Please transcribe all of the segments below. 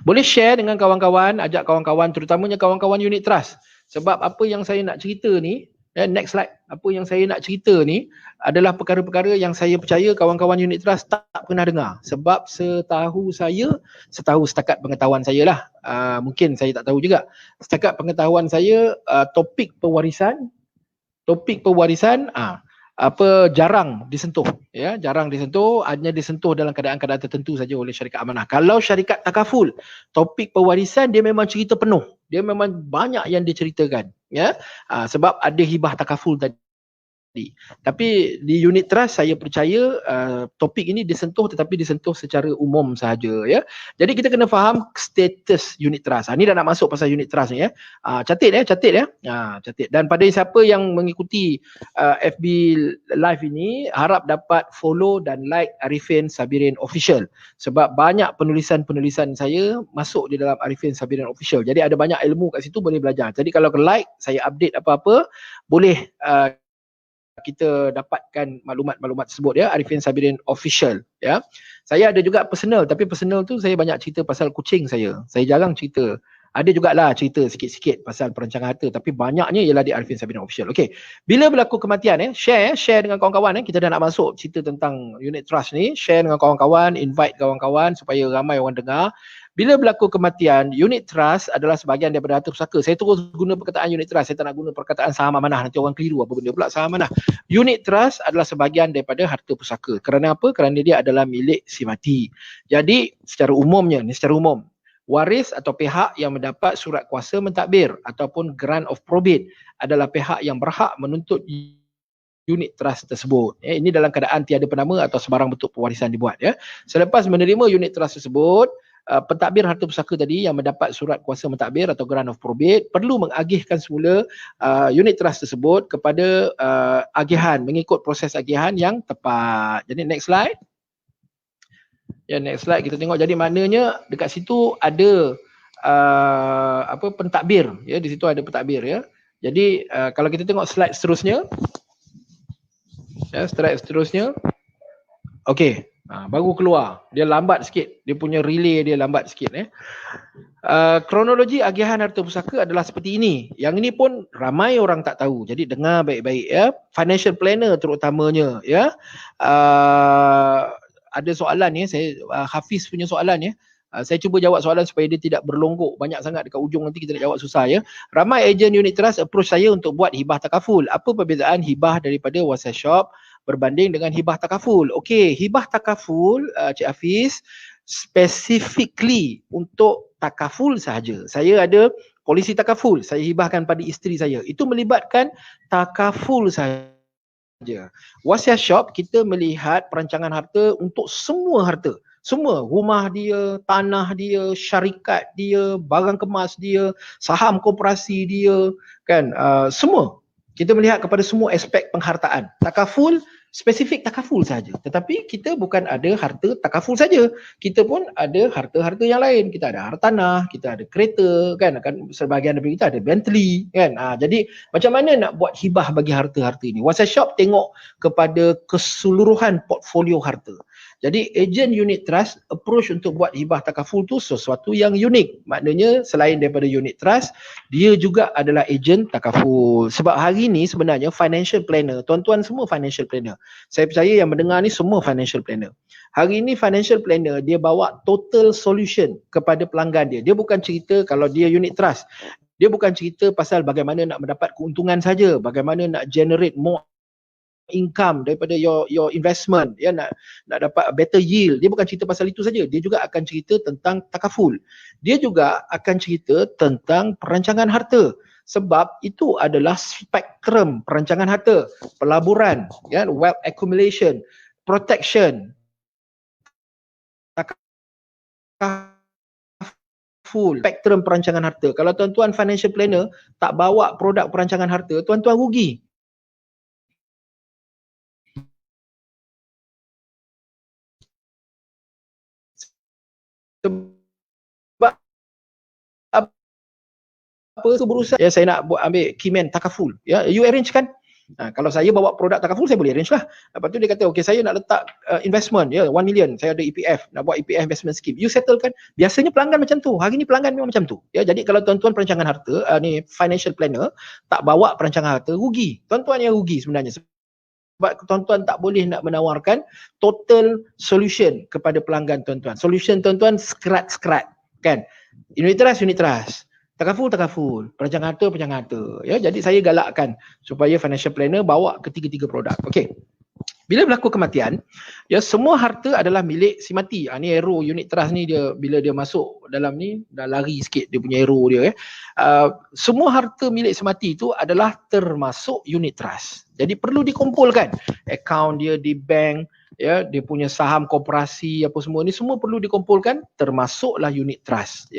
Boleh share dengan kawan-kawan, ajak kawan-kawan, terutamanya kawan-kawan unit trust. Sebab apa yang saya nak cerita ni, next slide, apa yang saya nak cerita ni adalah perkara-perkara yang saya percaya kawan-kawan unit trust tak pernah dengar. Sebab setahu setakat pengetahuan saya lah, mungkin saya tak tahu juga, setakat pengetahuan saya, topik pewarisan jarang disentuh, ya, jarang disentuh, hanya disentuh dalam keadaan-keadaan tertentu saja oleh syarikat amanah. Kalau syarikat takaful, topik pewarisan dia memang cerita penuh, dia memang banyak yang diceritakan, ya. Sebab ada hibah takaful tadi. Tapi di unit trust saya percaya topik ini disentuh, tetapi disentuh secara umum sahaja, ya. Jadi kita kena faham status unit trust. Ni dah nak masuk pasal unit trust ni, ya. Catat ya. Catat. Dan pada siapa yang mengikuti FB live ini, harap dapat follow dan like Arifin Sabirin Official. Sebab banyak penulisan-penulisan saya masuk di dalam Arifin Sabirin Official. Jadi ada banyak ilmu kat situ, boleh belajar. Jadi kalau like, saya update apa-apa, boleh kita dapatkan maklumat-maklumat tersebut, ya. Arifin Sabirin Official, ya. Saya ada juga personal, tapi personal tu saya banyak cerita pasal kucing saya. Saya jarang cerita. Ada jugalah cerita sikit-sikit pasal perancangan harta, tapi banyaknya ialah di Arifin Sabirin Official. Okey. Bila berlaku kematian, share dengan kawan-kawan, kita dah nak masuk cerita tentang unit trust ni. Share dengan kawan-kawan, invite kawan-kawan supaya ramai orang dengar. Bila berlaku kematian, unit trust adalah sebahagian daripada harta pusaka. Saya terus guna perkataan unit trust, saya tak nak guna perkataan saham amanah, nanti orang keliru apa benda pula saham amanah. Unit trust adalah sebahagian daripada harta pusaka. Kerana apa? Kerana dia adalah milik si mati. Jadi secara umum, waris atau pihak yang mendapat surat kuasa mentadbir ataupun grant of probate adalah pihak yang berhak menuntut unit trust tersebut. Ini dalam keadaan tiada penama atau sebarang bentuk pewarisan dibuat, ya. Selepas menerima unit trust tersebut, pentadbir harta pusaka tadi yang mendapat surat kuasa mentadbir atau grant of probate perlu mengagihkan semula unit trust tersebut kepada agihan, mengikut proses agihan yang tepat. Jadi next slide. Ya, next slide kita tengok. Jadi maknanya dekat situ ada pentadbir, ya. Di situ ada pentadbir, ya. Jadi kalau kita tengok slide seterusnya, ya, slide seterusnya. Okey. Baru keluar, dia lambat sikit, dia punya relay dia lambat sikit, kronologi agihan harta pusaka adalah seperti ini. Yang ini pun ramai orang tak tahu, jadi dengar baik-baik, ya. Financial planner terutamanya, ya. Ada soalan ni, Hafiz punya soalan, ya. Saya cuba jawab soalan supaya dia tidak berlonggok banyak sangat dekat ujung, nanti kita nak jawab susah, ya. Ramai ejen unit trust approach saya untuk buat hibah takaful. Apa perbezaan hibah daripada wholesale shop berbanding dengan hibah takaful? Okey, hibah takaful, Cik Hafiz, specifically untuk takaful sahaja. Saya ada polisi takaful, saya hibahkan pada isteri saya. Itu melibatkan takaful sahaja. Wasiat shop, kita melihat perancangan harta untuk semua harta. Semua, rumah dia, tanah dia, syarikat dia, barang kemas dia, saham koperasi dia, kan, semua. Kita melihat kepada semua aspek penghartaan. Takaful, spesifik takaful saja. Tetapi kita bukan ada harta takaful saja. Kita pun ada harta-harta yang lain. Kita ada harta tanah, kita ada kereta, kan sebahagian daripada kita ada Bentley, kan. Jadi macam mana nak buat hibah bagi harta-harta ini? Wasiat shop tengok kepada keseluruhan portfolio harta. Jadi ejen unit trust approach untuk buat hibah takaful tu sesuatu yang unik. Maknanya selain daripada unit trust, dia juga adalah ejen takaful. Sebab hari ni sebenarnya financial planner, tuan-tuan semua financial planner. Saya percaya yang mendengar ni semua financial planner. Hari ni financial planner dia bawa total solution kepada pelanggan dia. Dia bukan cerita kalau dia unit trust. Dia bukan cerita pasal bagaimana nak mendapat keuntungan saja, bagaimana nak generate more income daripada your investment, ya, nak dapat better yield. Dia bukan cerita pasal itu saja, dia juga akan cerita tentang takaful. Dia juga akan cerita tentang perancangan harta, sebab itu adalah spektrum perancangan harta, pelaburan, ya, wealth accumulation, protection, takaful, spektrum perancangan harta. Kalau tuan-tuan financial planner tak bawa produk perancangan harta, tuan-tuan rugi. Sebab apa tu berusaha, ya, saya nak buat ambil keyman takaful, ya, you arrange kan, Kalau saya bawa produk takaful, saya boleh arrange lah. Lepas tu dia kata, okay, saya nak letak investment, 1 million, saya ada EPF, nak buat EPF investment scheme. You settlekan. Biasanya pelanggan macam tu. Hari ni pelanggan memang macam tu. Jadi kalau tuan-tuan perancangan harta, ni financial planner, tak bawa perancangan harta, rugi. Tuan-tuan yang rugi sebenarnya. Sebab tuan-tuan tak boleh nak menawarkan total solution kepada pelanggan tuan-tuan. Solution tuan-tuan skrat kan. Unit trust. Takaful. Perancangan harta. Jadi saya galakkan supaya financial planner bawa ketiga-tiga produk. Okey. Bila berlaku kematian, semua harta adalah milik si mati. Ni arrow unit trust ni, dia bila dia masuk dalam ni dah lari sikit dia punya arrow dia. Semua harta milik si mati itu adalah termasuk unit trust. Jadi perlu dikumpulkan. Akaun dia di bank, dia punya saham koperasi apa semua ni semua perlu dikumpulkan, termasuklah unit trust.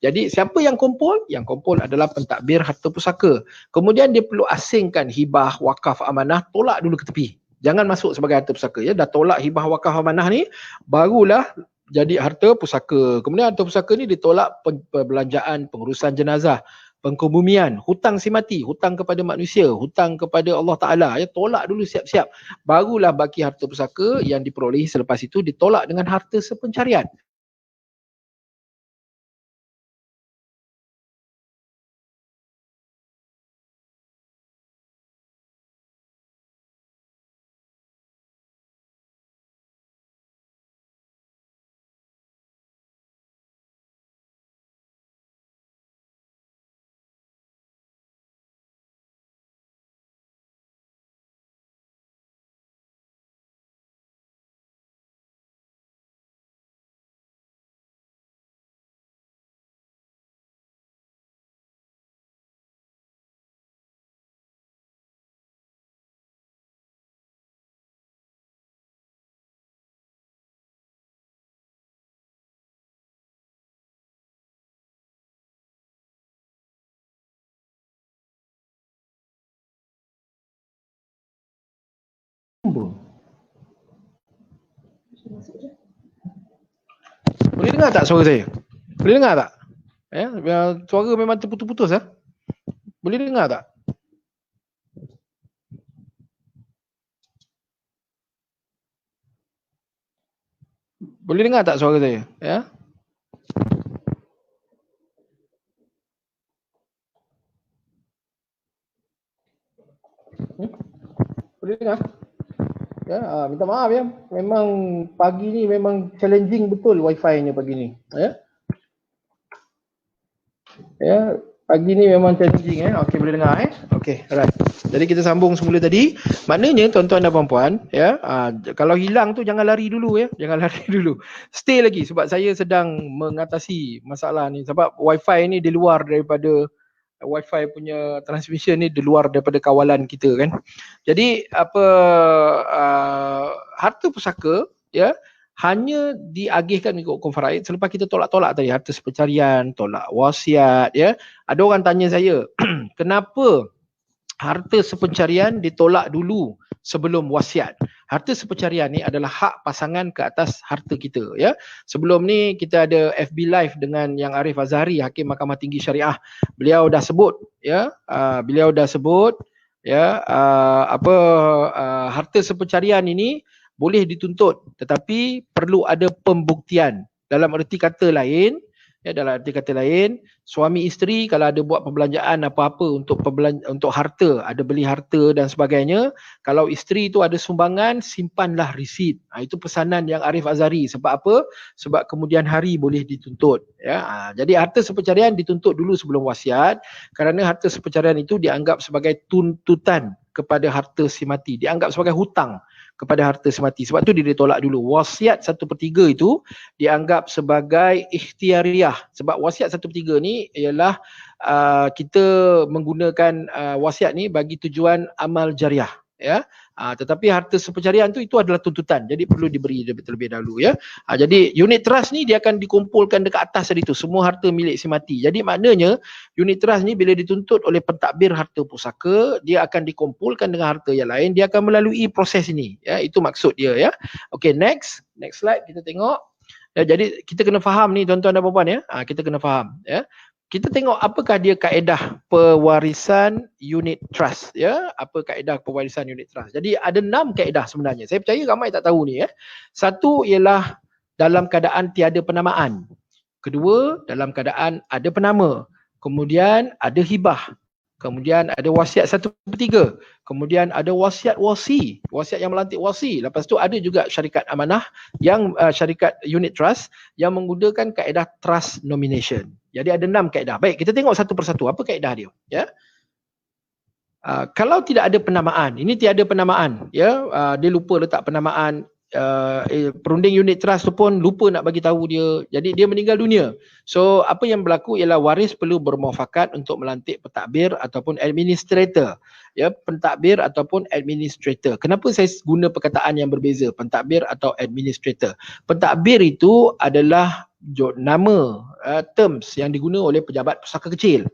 Jadi siapa yang kumpul? Yang kumpul adalah pentadbir harta pusaka. Kemudian dia perlu asingkan hibah, wakaf, amanah, tolak dulu ke tepi. Jangan masuk sebagai harta pusaka. Dah tolak hibah, wakaf, amanah ni, barulah jadi harta pusaka. Kemudian harta pusaka ni ditolak perbelanjaan, pengurusan jenazah, pengkebumian, hutang si mati, hutang kepada manusia, hutang kepada Allah Ta'ala. Tolak dulu siap-siap. Barulah baki harta pusaka yang diperolehi selepas itu ditolak dengan harta sepencarian. Boleh dengar tak suara saya? Boleh dengar tak? Suara memang terputus-putus. Boleh dengar tak? Boleh dengar tak suara saya? Boleh dengar? Minta maaf memang pagi ni memang challenging betul wifi-nya pagi ni. Pagi ni memang challenging. Okey, boleh dengar Okey, alright. Jadi kita sambung semula tadi. Maknanya tuan-tuan dan puan-puan, kalau hilang tu jangan lari dulu Jangan lari dulu. Stay lagi sebab saya sedang mengatasi masalah ni sebab wifi ni di luar daripada wifi punya transmission ni, di luar daripada kawalan kita kan. Jadi harta pusaka hanya diagihkan mengikut hukum faraid selepas kita tolak-tolak tadi harta sepencarian, tolak wasiat. Ada orang tanya saya, kenapa harta sepencarian ditolak dulu sebelum wasiat? Harta sepencarian ni adalah hak pasangan ke atas harta kita. Sebelum ni kita ada FB Live dengan yang Arif Azhari, Hakim Mahkamah Tinggi Syariah. Beliau dah sebut harta sepencarian ini boleh dituntut tetapi perlu ada pembuktian. Dalam erti kata lain, suami isteri kalau ada buat perbelanjaan apa-apa untuk harta, ada beli harta dan sebagainya, kalau isteri itu ada sumbangan, simpanlah resit. Itu pesanan yang Arif Azhari. Sebab apa? Sebab kemudian hari boleh dituntut. Jadi harta sepencarian dituntut dulu sebelum wasiat kerana harta sepencarian itu dianggap sebagai tuntutan kepada harta si mati, dianggap sebagai hutang kepada harta semati. Sebab tu dia ditolak dulu. Wasiat 1/3 itu dianggap sebagai ikhtiariah. Sebab wasiat 1/3 ni ialah kita menggunakan wasiat ni bagi tujuan amal jariah. Tetapi harta sepencarian tu itu adalah tuntutan. Jadi perlu diberi terlebih dahulu. Jadi unit trust ni dia akan dikumpulkan dekat atas tadi tu. Semua harta milik si mati. Jadi maknanya unit trust ni bila dituntut oleh pentadbir harta pusaka, dia akan dikumpulkan dengan harta yang lain. Dia akan melalui proses ini. Itu maksud dia. Okay, next slide kita tengok. Jadi kita kena faham ni tuan-tuan dan puan-puan. Kita kena faham. kita tengok apakah dia kaedah pewarisan unit trust, ya. Apa kaedah pewarisan unit trust. Jadi ada 6 kaedah sebenarnya. Saya percaya ramai tak tahu ni, ya. Satu ialah dalam keadaan tiada penamaan. Kedua, dalam keadaan ada penama. Kemudian ada hibah. Kemudian ada wasiat 1/3. Kemudian ada wasiat wasi, wasiat yang melantik wasi. Lepas tu ada juga syarikat amanah yang syarikat unit trust yang menggunakan kaedah trust nomination. Jadi ada 6 kaedah. Baik, kita tengok satu persatu apa kaedah dia, ya. Kalau tidak ada penamaan, ini tiada penamaan, ya. Dia lupa letak penamaan. Perunding unit trust tu pun lupa nak bagi tahu dia. Jadi dia meninggal dunia. So apa yang berlaku ialah waris perlu bermuafakat untuk melantik pentadbir ataupun administrator. Ya, pentadbir ataupun administrator. Kenapa saya guna perkataan yang berbeza, pentadbir atau administrator? Pentadbir itu adalah nama, terms yang diguna oleh pejabat pusaka kecil.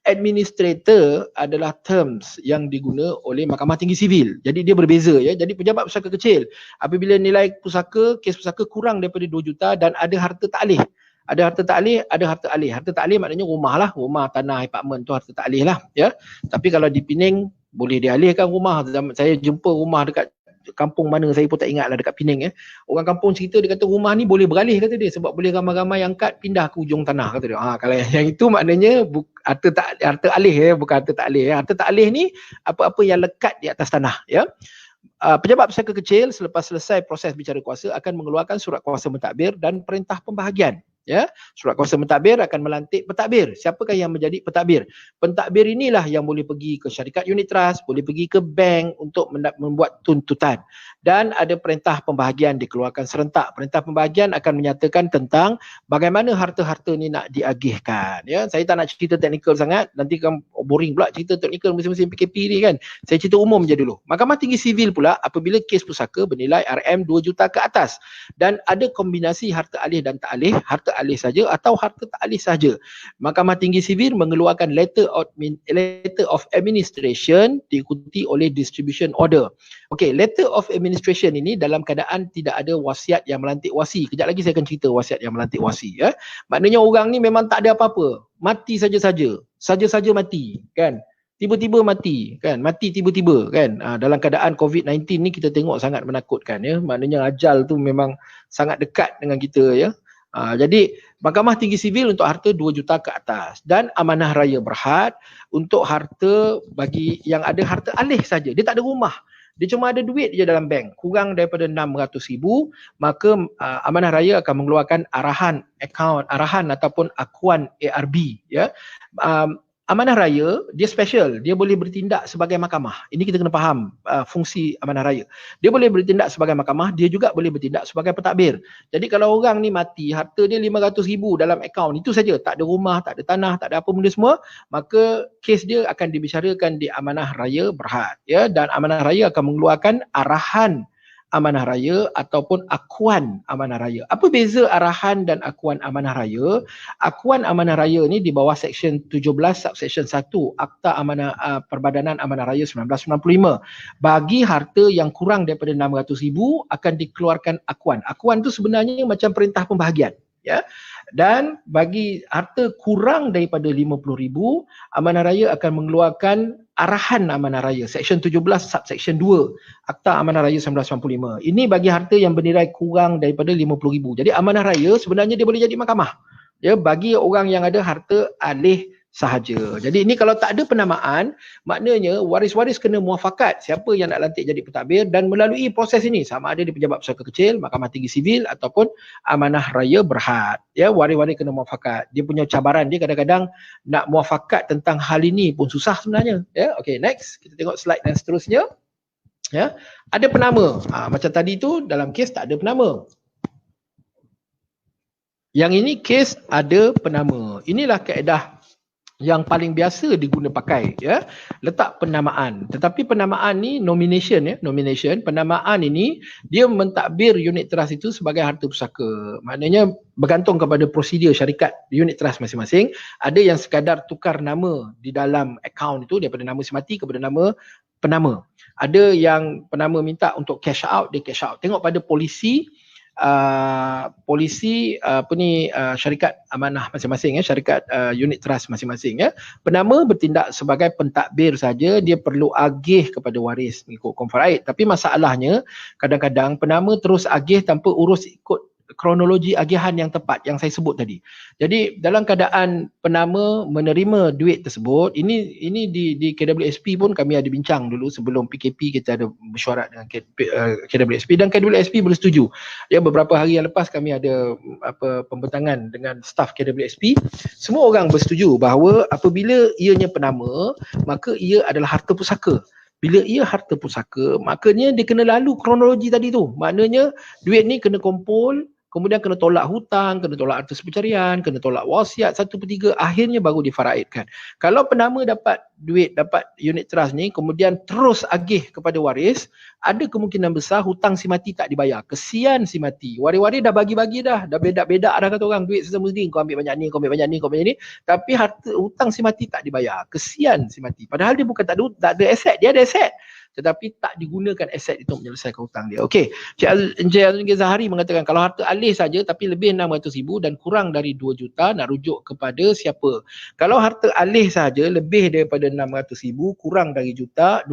Administrator adalah terms yang diguna oleh Mahkamah Tinggi Sivil. Jadi dia berbeza, ya. Jadi pejabat pusaka kecil apabila nilai pusaka, kes pusaka kurang daripada 2 juta dan ada harta taklih. Ada harta taklih, ada harta alih. Harta taklih maknanya rumah lah, rumah, tanah, apartmen tu harta taklih lah, ya. Tapi kalau di Pening boleh dialihkan rumah. Saya jumpa rumah dekat kampung mana saya pun tak ingat lah, dekat Pening, ya. Orang kampung cerita, dia kata rumah ni boleh beralih, kata dia, sebab boleh ramai-ramai angkat pindah ke ujung tanah, kata dia. Kalau yang itu maknanya harta alih, ya, bukan harta taklih, ya. Harta taklih ni apa-apa yang lekat di atas tanah, ya. Pejabat pusaka kecil selepas selesai proses bicara kuasa akan mengeluarkan surat kuasa mentadbir dan perintah pembahagian. Ya, surat kuasa mentadbir akan melantik pentadbir. Siapakah yang menjadi pentadbir? Pentadbir inilah yang boleh pergi ke syarikat unit trust, boleh pergi ke bank untuk membuat tuntutan. Dan ada perintah pembahagian dikeluarkan serentak. Perintah pembahagian akan menyatakan tentang bagaimana harta-harta ni nak diagihkan. Ya, saya tak nak cerita teknikal sangat, nanti kan boring pula cerita teknikal musim-musim PKP ni kan. Saya cerita umum je dulu. Mahkamah Tinggi Sivil pula apabila kes pusaka bernilai RM 2 juta ke atas dan ada kombinasi harta alih dan tak alih, harta alih saja atau harta tak alih saja, Mahkamah Tinggi Sivil mengeluarkan letter of administration diikuti oleh distribution order. Okey, letter of administration ini dalam keadaan tidak ada wasiat yang melantik wasi. Kejap lagi saya akan cerita wasiat yang melantik wasi, ya. Maknanya orang ni memang tak ada apa-apa, mati saja-saja mati, kan. Tiba-tiba mati, kan, mati tiba-tiba, kan. Dalam keadaan COVID-19 ni kita tengok sangat menakutkan, ya. Maknanya ajal tu memang sangat dekat dengan kita, ya. Jadi Mahkamah Tinggi Sivil untuk harta 2 juta ke atas dan amanah raya berhad untuk harta bagi yang ada harta alih saja. Dia tak ada rumah, dia cuma ada duit je dalam bank kurang daripada 600,000, maka amanah raya akan mengeluarkan arahan ataupun akuan ARB, ya. Amanah raya dia special, dia boleh bertindak sebagai mahkamah. Ini kita kena faham fungsi amanah raya. Dia boleh bertindak sebagai mahkamah, dia juga boleh bertindak sebagai pentadbir. Jadi kalau orang ni mati, harta dia 500,000 dalam akaun, itu saja, tak ada rumah, tak ada tanah, tak ada apa benda semua, maka kes dia akan dibicarakan di amanah raya berhad, ya. Dan amanah raya akan mengeluarkan arahan amanah raya ataupun akuan amanah raya. Apa beza arahan dan akuan amanah raya? Akuan amanah raya ni di bawah Seksyen 17 Subseksyen 1 Akta Perbadanan Amanah Raya 1995. Bagi harta yang kurang daripada 600,000 akan dikeluarkan akuan. Akuan tu sebenarnya macam perintah pembahagian, ya. Dan bagi harta kurang daripada 50,000, amanah raya akan mengeluarkan arahan amanah raya Seksyen 17 Subseksyen 2 Akta Amanah Raya 1995. Ini bagi harta yang bernilai kurang daripada 50,000. Jadi amanah raya sebenarnya dia boleh jadi mahkamah, ya, bagi orang yang ada harta alih sahaja. Jadi ini kalau tak ada penamaan, maknanya waris-waris kena muafakat siapa yang nak lantik jadi pentadbir dan melalui proses ini, sama ada di Pejabat Pusaka Kecil, Mahkamah Tinggi Sivil ataupun amanah raya berhad, ya. Waris-waris kena muafakat. Dia punya cabaran dia kadang-kadang nak muafakat tentang hal ini pun susah sebenarnya, ya. Okey, next kita tengok slide yang seterusnya, ya. Ada penama. Macam tadi tu dalam kes tak ada penama. Yang ini kes ada penama. Inilah kaedah yang paling biasa diguna pakai, ya. Letak penamaan. Tetapi penamaan ni nomination, ya, nomination. Penamaan ini dia mentadbir unit trust itu sebagai harta pusaka. Maknanya bergantung kepada prosedur syarikat unit trust masing-masing. Ada yang sekadar tukar nama di dalam akaun itu daripada nama si mati kepada nama penama. Ada yang penama minta untuk cash out, dia cash out. Tengok pada polisi polisi syarikat amanah masing-masing, syarikat unit trust masing-masing, penama bertindak sebagai pentadbir saja, dia perlu agih kepada waris mengikut hukum faraid. Tapi masalahnya kadang-kadang penama terus agih tanpa urus ikut kronologi agihan yang tepat yang saya sebut tadi. Jadi dalam keadaan penama menerima duit tersebut, ini di KWSP pun kami ada bincang dulu sebelum PKP, kita ada mesyuarat dengan KWSP dan KWSP boleh setuju. Ya, beberapa hari yang lepas kami ada pembentangan dengan staf KWSP. Semua orang bersetuju bahawa apabila ianya penama, maka ia adalah harta pusaka. Bila ia harta pusaka, makanya dia kena lalu kronologi tadi tu. Maknanya duit ni kena kumpul, kemudian kena tolak hutang, kena tolak harta pencarian, kena tolak wasiat 1/3, akhirnya baru difaraidkan. Kalau penama dapat duit, dapat unit trust ni, kemudian terus agih kepada waris, ada kemungkinan besar hutang si mati tak dibayar. Kesian si mati. Waris-waris dah bagi-bagi dah bedak-bedak dah kata orang, duit sesama-sendiri, kau ambil banyak ni, kau ambil banyak ni, kau ambil banyak ni, tapi hutang si mati tak dibayar. Kesian si mati. Padahal dia bukan tak ada aset, dia ada aset, tetapi tak digunakan aset itu untuk menyelesaikan hutang dia. Okey, Encik Azlan Zahari mengatakan kalau harta alih saja tapi lebih 600,000 dan kurang dari 2 juta, nak rujuk kepada siapa? Kalau harta alih saja lebih daripada 600,000, kurang dari 2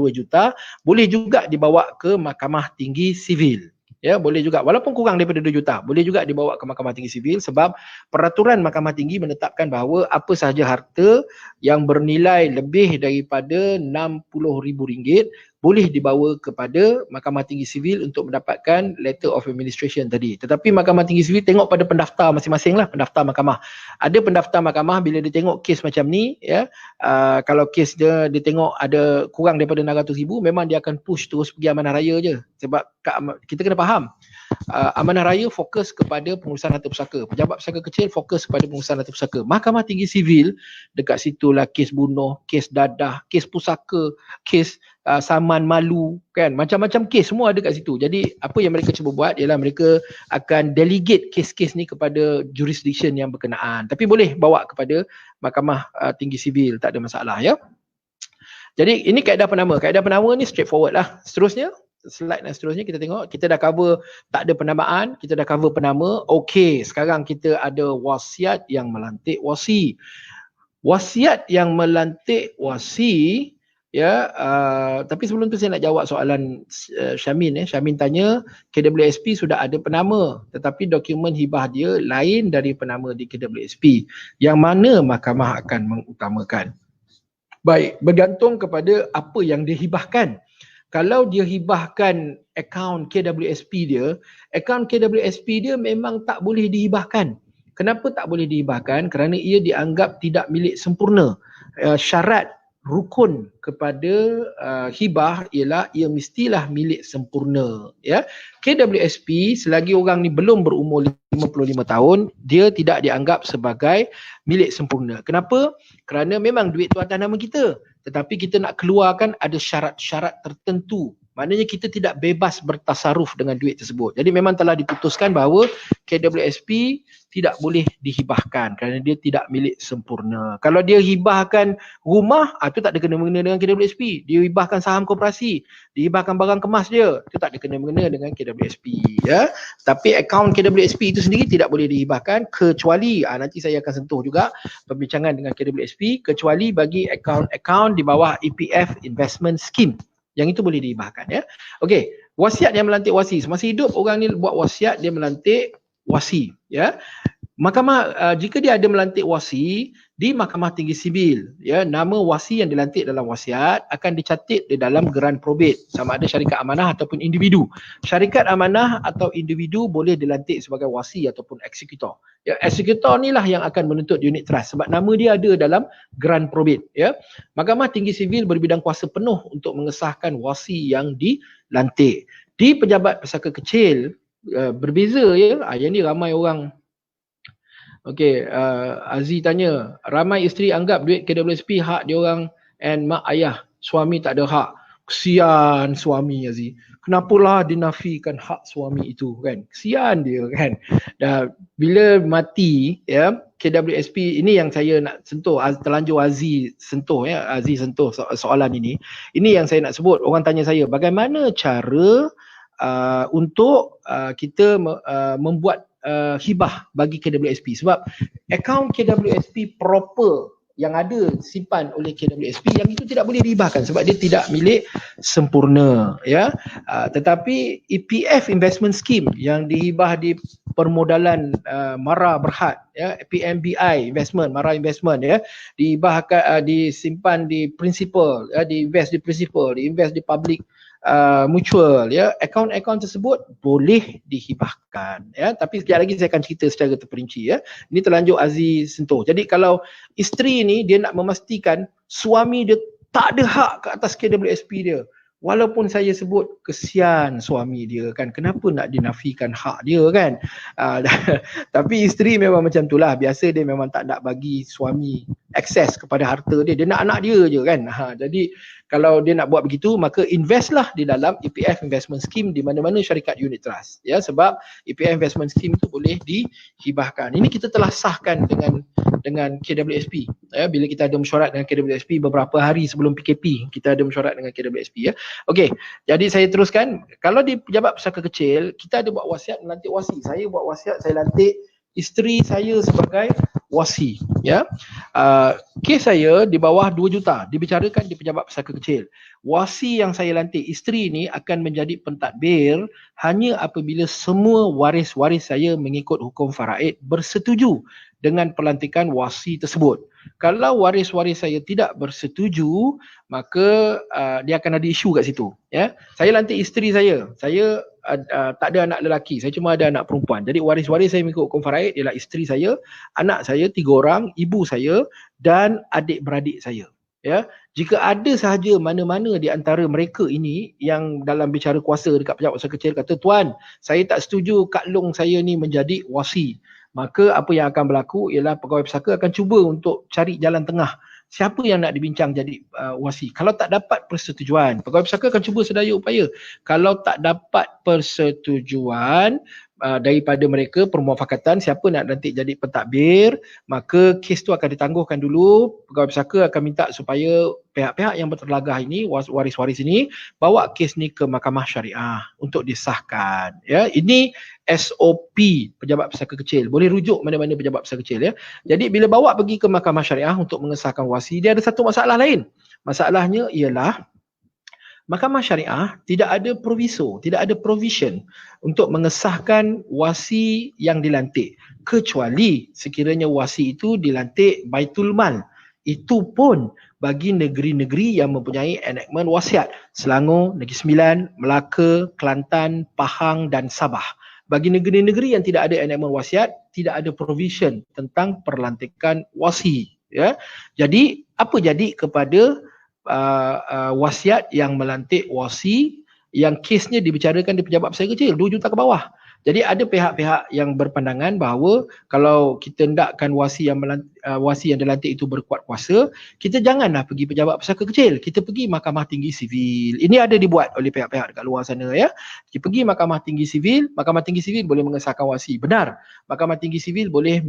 juta, boleh juga dibawa ke Mahkamah Tinggi Sivil. Ya, boleh juga, walaupun kurang daripada 2 juta, boleh juga dibawa ke Mahkamah Tinggi Sivil sebab peraturan Mahkamah Tinggi menetapkan bahawa apa sahaja harta yang bernilai lebih daripada RM60,000 boleh dibawa kepada Mahkamah Tinggi Sivil untuk mendapatkan letter of administration tadi. Tetapi Mahkamah Tinggi Sivil tengok pada pendaftar masing-masing lah, pendaftar mahkamah. Ada pendaftar mahkamah bila dia tengok kes macam ni, ya, kalau kes dia tengok ada kurang daripada 600,000, memang dia akan push terus pergi amanah raya je. Sebab kita kena faham, amanah raya fokus kepada pengurusan harta pusaka. Pejabat pusaka kecil fokus kepada pengurusan harta pusaka. Mahkamah Tinggi Sivil, dekat situlah kes bunuh, kes dadah, kes pusaka, kes saman malu, kan, macam-macam kes semua ada kat situ. Jadi apa yang mereka cuba buat ialah mereka akan delegate kes-kes ni kepada jurisdiction yang berkenaan. Tapi boleh bawa kepada Mahkamah Tinggi Sivil, tak ada masalah, ya. Jadi ini kaedah penama. Kaedah penama ni straightforward lah. Seterusnya, slide dan seterusnya kita tengok, kita dah cover tak ada penamaan, kita dah cover penama. Okey, sekarang kita ada wasiat yang melantik wasi. Wasiat yang melantik wasi, ya, tapi sebelum tu saya nak jawab soalan Syamin. Syamin tanya, KWSP sudah ada penama tetapi dokumen hibah dia lain dari penama di KWSP. Yang mana mahkamah akan mengutamakan? Baik, bergantung kepada apa yang dihibahkan. Kalau dia hibahkan akaun KWSP dia, akaun KWSP dia memang tak boleh dihibahkan. Kenapa tak boleh dihibahkan? Kerana ia dianggap tidak milik sempurna. Syarat rukun kepada hibah ialah ia mestilah milik sempurna, ya. KWSP selagi orang ni belum berumur 55 tahun, dia tidak dianggap sebagai milik sempurna. Kenapa? Kerana memang duit tu atas nama kita, tetapi kita nak keluarkan ada syarat-syarat tertentu. Maknanya kita tidak bebas bertasaruf dengan duit tersebut. Jadi memang telah diputuskan bahawa KWSP tidak boleh dihibahkan kerana dia tidak milik sempurna. Kalau dia hibahkan rumah, itu tak ada kena-mengena dengan KWSP. Dia hibahkan saham koperasi, dia hibahkan barang kemas dia, itu tak ada kena-mengena dengan KWSP, ya. Tapi akaun KWSP itu sendiri tidak boleh dihibahkan kecuali, nanti saya akan sentuh juga perbincangan dengan KWSP, kecuali bagi akaun-akaun di bawah EPF Investment Scheme. Yang itu boleh dihibahkan, ya. Okey, wasiat yang melantik wasi. Semasa hidup orang ni buat wasiat, dia melantik wasi, ya. Mahkamah, jika dia ada melantik wasi di Mahkamah Tinggi Sivil, ya, nama wasi yang dilantik dalam wasiat akan dicatat di dalam geran probate, sama ada syarikat amanah ataupun individu. Syarikat amanah atau individu boleh dilantik sebagai wasi ataupun eksekutor. Ya, eksekutor ni lah yang akan menuntut unit trust sebab nama dia ada dalam geran probate, ya. Mahkamah Tinggi Sivil berbidang kuasa penuh untuk mengesahkan wasi yang dilantik. Di pejabat pesaka kecil berbeza, ya. Yang ni ramai orang. Okey, Aziz tanya, ramai isteri anggap duit KWSP hak dia orang and mak ayah, suami tak ada hak. Kesian suami, Aziz. Kenapalah dinafikan hak suami itu, kan? Kesian dia, kan? Dah bila mati, ya, KWSP ini yang saya nak sentuh, terlanjur Aziz sentuh, ya. Aziz sentuh soalan ini. Ini yang saya nak sebut. Orang tanya saya, bagaimana cara untuk kita membuat hibah bagi KWSP, sebab akaun KWSP proper yang ada simpan oleh KWSP yang itu tidak boleh dihibahkan sebab dia tidak milik sempurna, ya. Tetapi EPF investment scheme yang dihibah di permodalan Mara Berhad, ya, PMBI investment, Mara investment, ya, dihibahkan, disimpan di principal, ya, diinvest di principal, diinvest di public mutual, ya, akaun-akaun tersebut boleh dihibahkan, ya. Tapi sekejap lagi saya akan cerita secara terperinci, ya. Ini terlanjur Aziz sentuh. Jadi kalau isteri ni dia nak memastikan suami dia tak ada hak ke atas KWSP dia, walaupun saya sebut kesian suami dia kan, kenapa nak dinafikan hak dia kan. Tapi isteri memang macam itulah, biasa dia memang tak nak bagi suami akses kepada harta dia, dia nak anak dia je kan. Jadi kalau dia nak buat begitu, maka investlah di dalam EPF investment scheme di mana-mana syarikat unit trust, ya, sebab EPF investment scheme itu boleh dihibahkan. Ini kita telah sahkan dengan KWSP, ya, bila kita ada mesyuarat dengan KWSP beberapa hari sebelum PKP, kita ada mesyuarat dengan KWSP, ya. Okey, jadi saya teruskan. Kalau di pejabat pesaka kecil, kita ada buat wasiat melantik wasi. Saya buat wasiat, saya lantik isteri saya sebagai wasi, ya. Kes saya di bawah 2 juta dibicarakan di pejabat pesaka kecil. Wasi yang saya lantik isteri ni akan menjadi pentadbir hanya apabila semua waris-waris saya mengikut hukum faraid bersetuju dengan pelantikan wasi tersebut. Kalau waris-waris saya tidak bersetuju, maka dia akan ada isu kat situ, ya. Saya lantik isteri saya tak ada anak lelaki, saya cuma ada anak perempuan. Jadi waris-waris saya mengikut hukum faraid ialah isteri saya, anak saya 3 orang, ibu saya dan adik-beradik saya, ya. Jika ada sahaja mana-mana di antara mereka ini yang dalam bicara kuasa dekat pejabat pesaka kecil kata, tuan, saya tak setuju Kak Long saya ni menjadi wasi, maka apa yang akan berlaku ialah pegawai pesaka akan cuba untuk cari jalan tengah. Siapa yang nak dibincang jadi wasi? Kalau tak dapat persetujuan, pegawai pesaka akan cuba sedaya upaya. Kalau tak dapat persetujuan daripada mereka, permuafakatan siapa nak nanti jadi pentadbir, maka kes tu akan ditangguhkan dulu. Pegawai pesaka akan minta supaya pihak-pihak yang berterlagah ini, waris-waris ini, bawa kes ni ke Mahkamah Syariah untuk disahkan, ya. Ini SOP pejabat pesaka kecil. Boleh rujuk mana-mana pejabat pesaka kecil, ya. Jadi bila bawa pergi ke Mahkamah Syariah untuk mengesahkan wasi, dia ada satu masalah lain. Masalahnya ialah Mahkamah Syariah tidak ada proviso, tidak ada provision untuk mengesahkan wasi yang dilantik, kecuali sekiranya wasi itu dilantik Baitul Mal. Itu pun bagi negeri-negeri yang mempunyai enactment wasiat. Selangor, Negeri Sembilan, Melaka, Kelantan, Pahang dan Sabah. Bagi negeri-negeri yang tidak ada enactment wasiat, tidak ada provision tentang perlantikan wasi, ya. Jadi apa jadi kepada wasiat yang melantik wasi yang kesnya dibicarakan di pejabat pesaka kecil 2 juta ke bawah? Jadi ada pihak-pihak yang berpandangan bahawa kalau kita hendakkan wasi yang dilantik itu berkuat kuasa, kita janganlah pergi pejabat pesaka kecil, kita pergi Mahkamah Tinggi Sivil. Ini ada dibuat oleh pihak-pihak dekat luar sana, ya. Kita pergi Mahkamah Tinggi Sivil, Mahkamah Tinggi Sivil boleh mengesahkan wasi. Benar, Mahkamah Tinggi Sivil boleh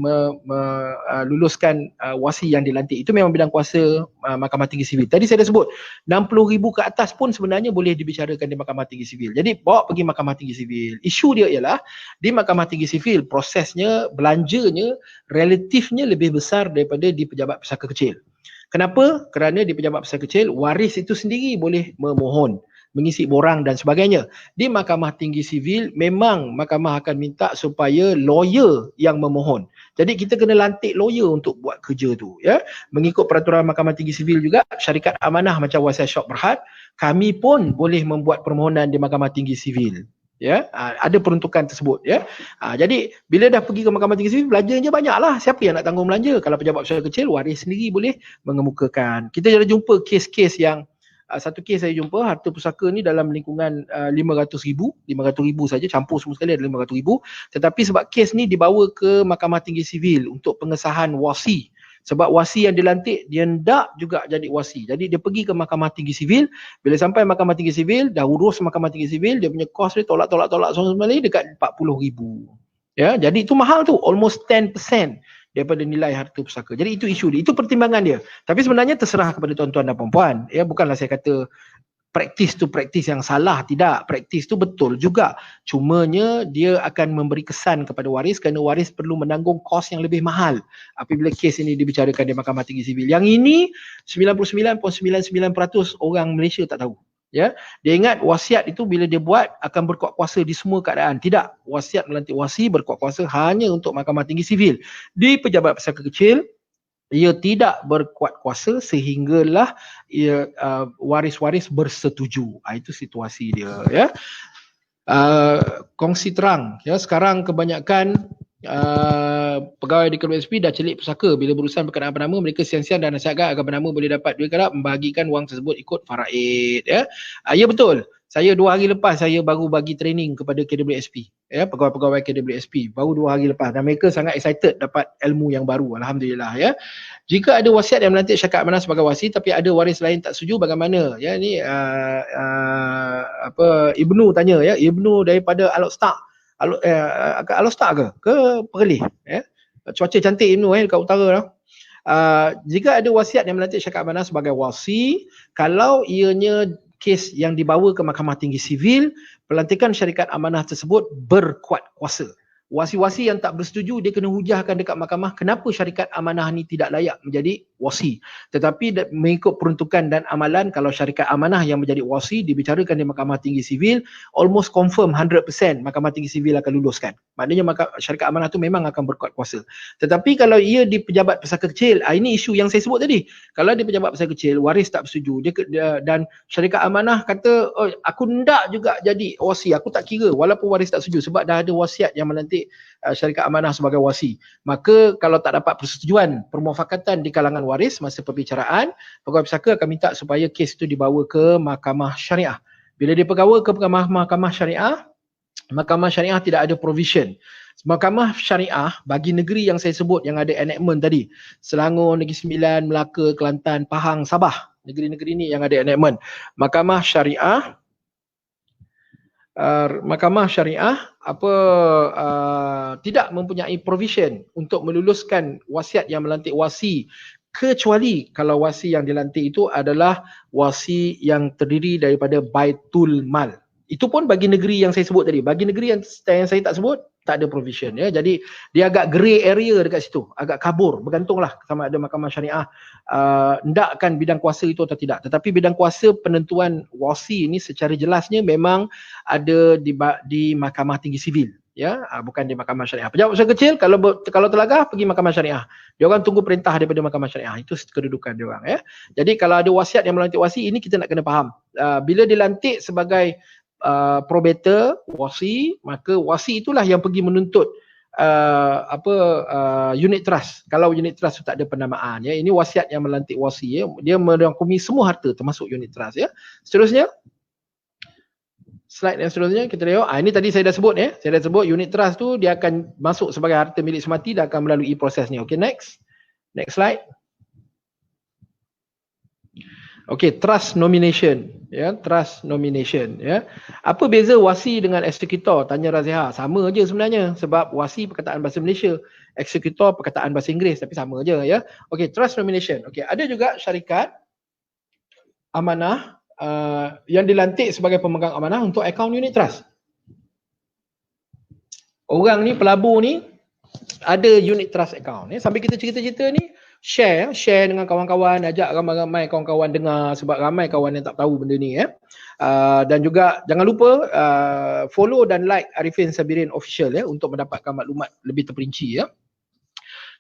luluskan wasi yang dilantik. Itu memang bidang kuasa Mahkamah Tinggi Sivil. Tadi saya dah sebut 60,000 ke atas pun sebenarnya boleh dibicarakan di Mahkamah Tinggi Sivil. Jadi bawa pergi Mahkamah Tinggi Sivil. Isu dia ialah di Mahkamah Tinggi Sivil prosesnya, belanjanya relatifnya lebih besar daripada di pejabat pesaka kecil. Kenapa? Kerana di pejabat pesaka kecil waris itu sendiri boleh memohon, mengisi borang dan sebagainya. Di Mahkamah Tinggi Sivil memang mahkamah akan minta supaya lawyer yang memohon. Jadi kita kena lantik lawyer untuk buat kerja tu, ya. Mengikut peraturan Mahkamah Tinggi Sivil juga, syarikat amanah macam Wasiat Syok Berhad, kami pun boleh membuat permohonan di Mahkamah Tinggi Sivil, ya. Ada peruntukan tersebut, ya. Jadi bila dah pergi ke Mahkamah Tinggi Sivil, belanjanya banyaklah. Siapa yang nak tanggung belanja? Kalau pejabat pesaka kecil, waris sendiri boleh mengemukakan. Kita dah jumpa kes-kes yang satu kes saya jumpa harta pusaka ni dalam lingkungan 500,000 saja, campur semua sekali ada 500,000, tetapi sebab kes ni dibawa ke Mahkamah Tinggi Sivil untuk pengesahan wasi. Sebab wasi yang dilantik dia hendak juga jadi wasi. Jadi dia pergi ke Mahkamah Tinggi Sivil, bila sampai Mahkamah Tinggi Sivil, dah urus Mahkamah Tinggi Sivil, dia punya kos dia tolak semua ni dekat 40,000. Ya, jadi itu mahal tu, almost 10% daripada nilai harta pusaka. Jadi itu isu dia, itu pertimbangan dia. Tapi sebenarnya terserah kepada tuan-tuan dan puan-puan. Ya, bukanlah saya kata praktis tu praktis yang salah, tidak. Praktis tu betul juga. Cumanya dia akan memberi kesan kepada waris kerana waris perlu menanggung kos yang lebih mahal apabila kes ini dibicarakan di Mahkamah Tinggi Sivil. Yang ini 99.99% orang Malaysia tak tahu. Ya, dia ingat wasiat itu bila dia buat akan berkuat kuasa di semua keadaan. Tidak, wasiat melantik wasi berkuat kuasa hanya untuk Mahkamah Tinggi Sivil. Di pejabat pesaka kecil, ia tidak berkuat kuasa sehinggalah ia waris-waris bersetuju. Itu situasi dia, ya. Kongsi terang, ya, sekarang kebanyakan pegawai di KWSP dah celik pusaka. Bila berurusan berkenaan penama, mereka siang-siang dan nasihatkan agar penama boleh dapat duit kerap membahagikan wang tersebut ikut faraid, ya. Ya, betul. Saya 2 hari lepas saya baru bagi training kepada KWSP, ya, pegawai-pegawai KWSP baru 2 hari lepas, dan mereka sangat excited dapat ilmu yang baru, alhamdulillah, ya. Jika ada wasiat yang melantik syarikat amanah sebagai wasi tapi ada waris lain tak setuju, bagaimana? Ya, ni Ibnu tanya, ya, Ibnu daripada Al-Ustaz. Al-Ustaz ke Perlis, ya. Cuaca cantik Ibnu, dekat utara lah. Jika ada wasiat yang melantik syarikat amanah sebagai wasi, kalau ianya kes yang dibawa ke Mahkamah Tinggi Sivil, pelantikan syarikat amanah tersebut berkuat kuasa. Wasi-wasi yang tak bersetuju, dia kena hujahkan dekat mahkamah kenapa syarikat amanah ni tidak layak menjadi wasi. Tetapi mengikut peruntukan dan amalan, kalau syarikat amanah yang menjadi wasi dibicarakan di Mahkamah Tinggi Sivil, almost confirm 100% Mahkamah Tinggi Sivil akan luluskan. Maknanya syarikat amanah tu memang akan berkuat kuasa. Tetapi kalau ia di pejabat pesaka kecil, ini isu yang saya sebut tadi. Kalau di pejabat pesaka kecil, waris tak bersetuju, dan syarikat amanah kata, oh, aku ndak juga jadi wasi, aku tak kira walaupun waris tak setuju sebab dah ada wasiat yang melantik syarikat amanah sebagai wasi. Maka kalau tak dapat persetujuan, permufakatan di kalangan waris masa perbicaraan, pegawai pesaka akan minta supaya kes itu dibawa ke mahkamah syariah. Bila dia dibawa ke mahkamah syariah, mahkamah syariah tidak ada provision. Mahkamah syariah bagi negeri yang saya sebut yang ada enactment tadi, Selangor, Negeri Sembilan, Melaka, Kelantan, Pahang, Sabah, negeri-negeri ni yang ada enactment. Mahkamah syariah tidak mempunyai provision untuk meluluskan wasiat yang melantik wasi, kecuali kalau wasi yang dilantik itu adalah wasi yang terdiri daripada Baitul Mal. Itu pun bagi negeri yang saya sebut tadi. Bagi negeri yang saya tak sebut, tak ada provision, ya. Jadi dia agak grey area dekat situ, agak kabur, bergantunglah sama ada mahkamah syariah hendakkan bidang kuasa itu atau tidak. Tetapi bidang kuasa penentuan wasi ini secara jelasnya memang ada di Mahkamah Tinggi Sivil, ya, bukan di mahkamah syariah. Pejabat besar kecil kalau terlagak pergi mahkamah syariah. Dia orang tunggu perintah daripada mahkamah syariah. Itu kedudukan dia orang, ya. Jadi kalau ada wasiat yang melantik wasi, ini kita nak kena faham. Bila dilantik sebagai probator, wasi, maka wasi itulah yang pergi menuntut unit trust. Kalau unit trust tak ada penamaan, ya, ini wasiat yang melantik wasi, ya. Dia merangkumi semua harta termasuk unit trust, ya. Seterusnya, slide yang seterusnya kita tengok. Ini tadi saya dah sebut, ya. Saya dah sebut unit trust tu dia akan masuk sebagai harta milik semati dan akan melalui proses ni. Okey, next slide. Okey, trust nomination, ya, trust nomination, ya. Apa beza wasi dengan eksekutor? Tanya Raziha. Sama aja sebenarnya, sebab wasi perkataan bahasa Malaysia, eksekutor perkataan bahasa Inggeris, tapi sama aja, ya. Okey, trust nomination. Okey, ada juga syarikat amanah yang dilantik sebagai pemegang amanah untuk akaun unit trust. Orang ni, pelabur ni ada unit trust account, ya. Sambil kita cerita-cerita ni, share dengan kawan-kawan, ajak ramai-ramai kawan-kawan dengar, sebab ramai kawan yang tak tahu benda ni, ya. Dan juga jangan lupa follow dan like Arifin Sabirin Official, ya, untuk mendapatkan maklumat lebih terperinci, ya.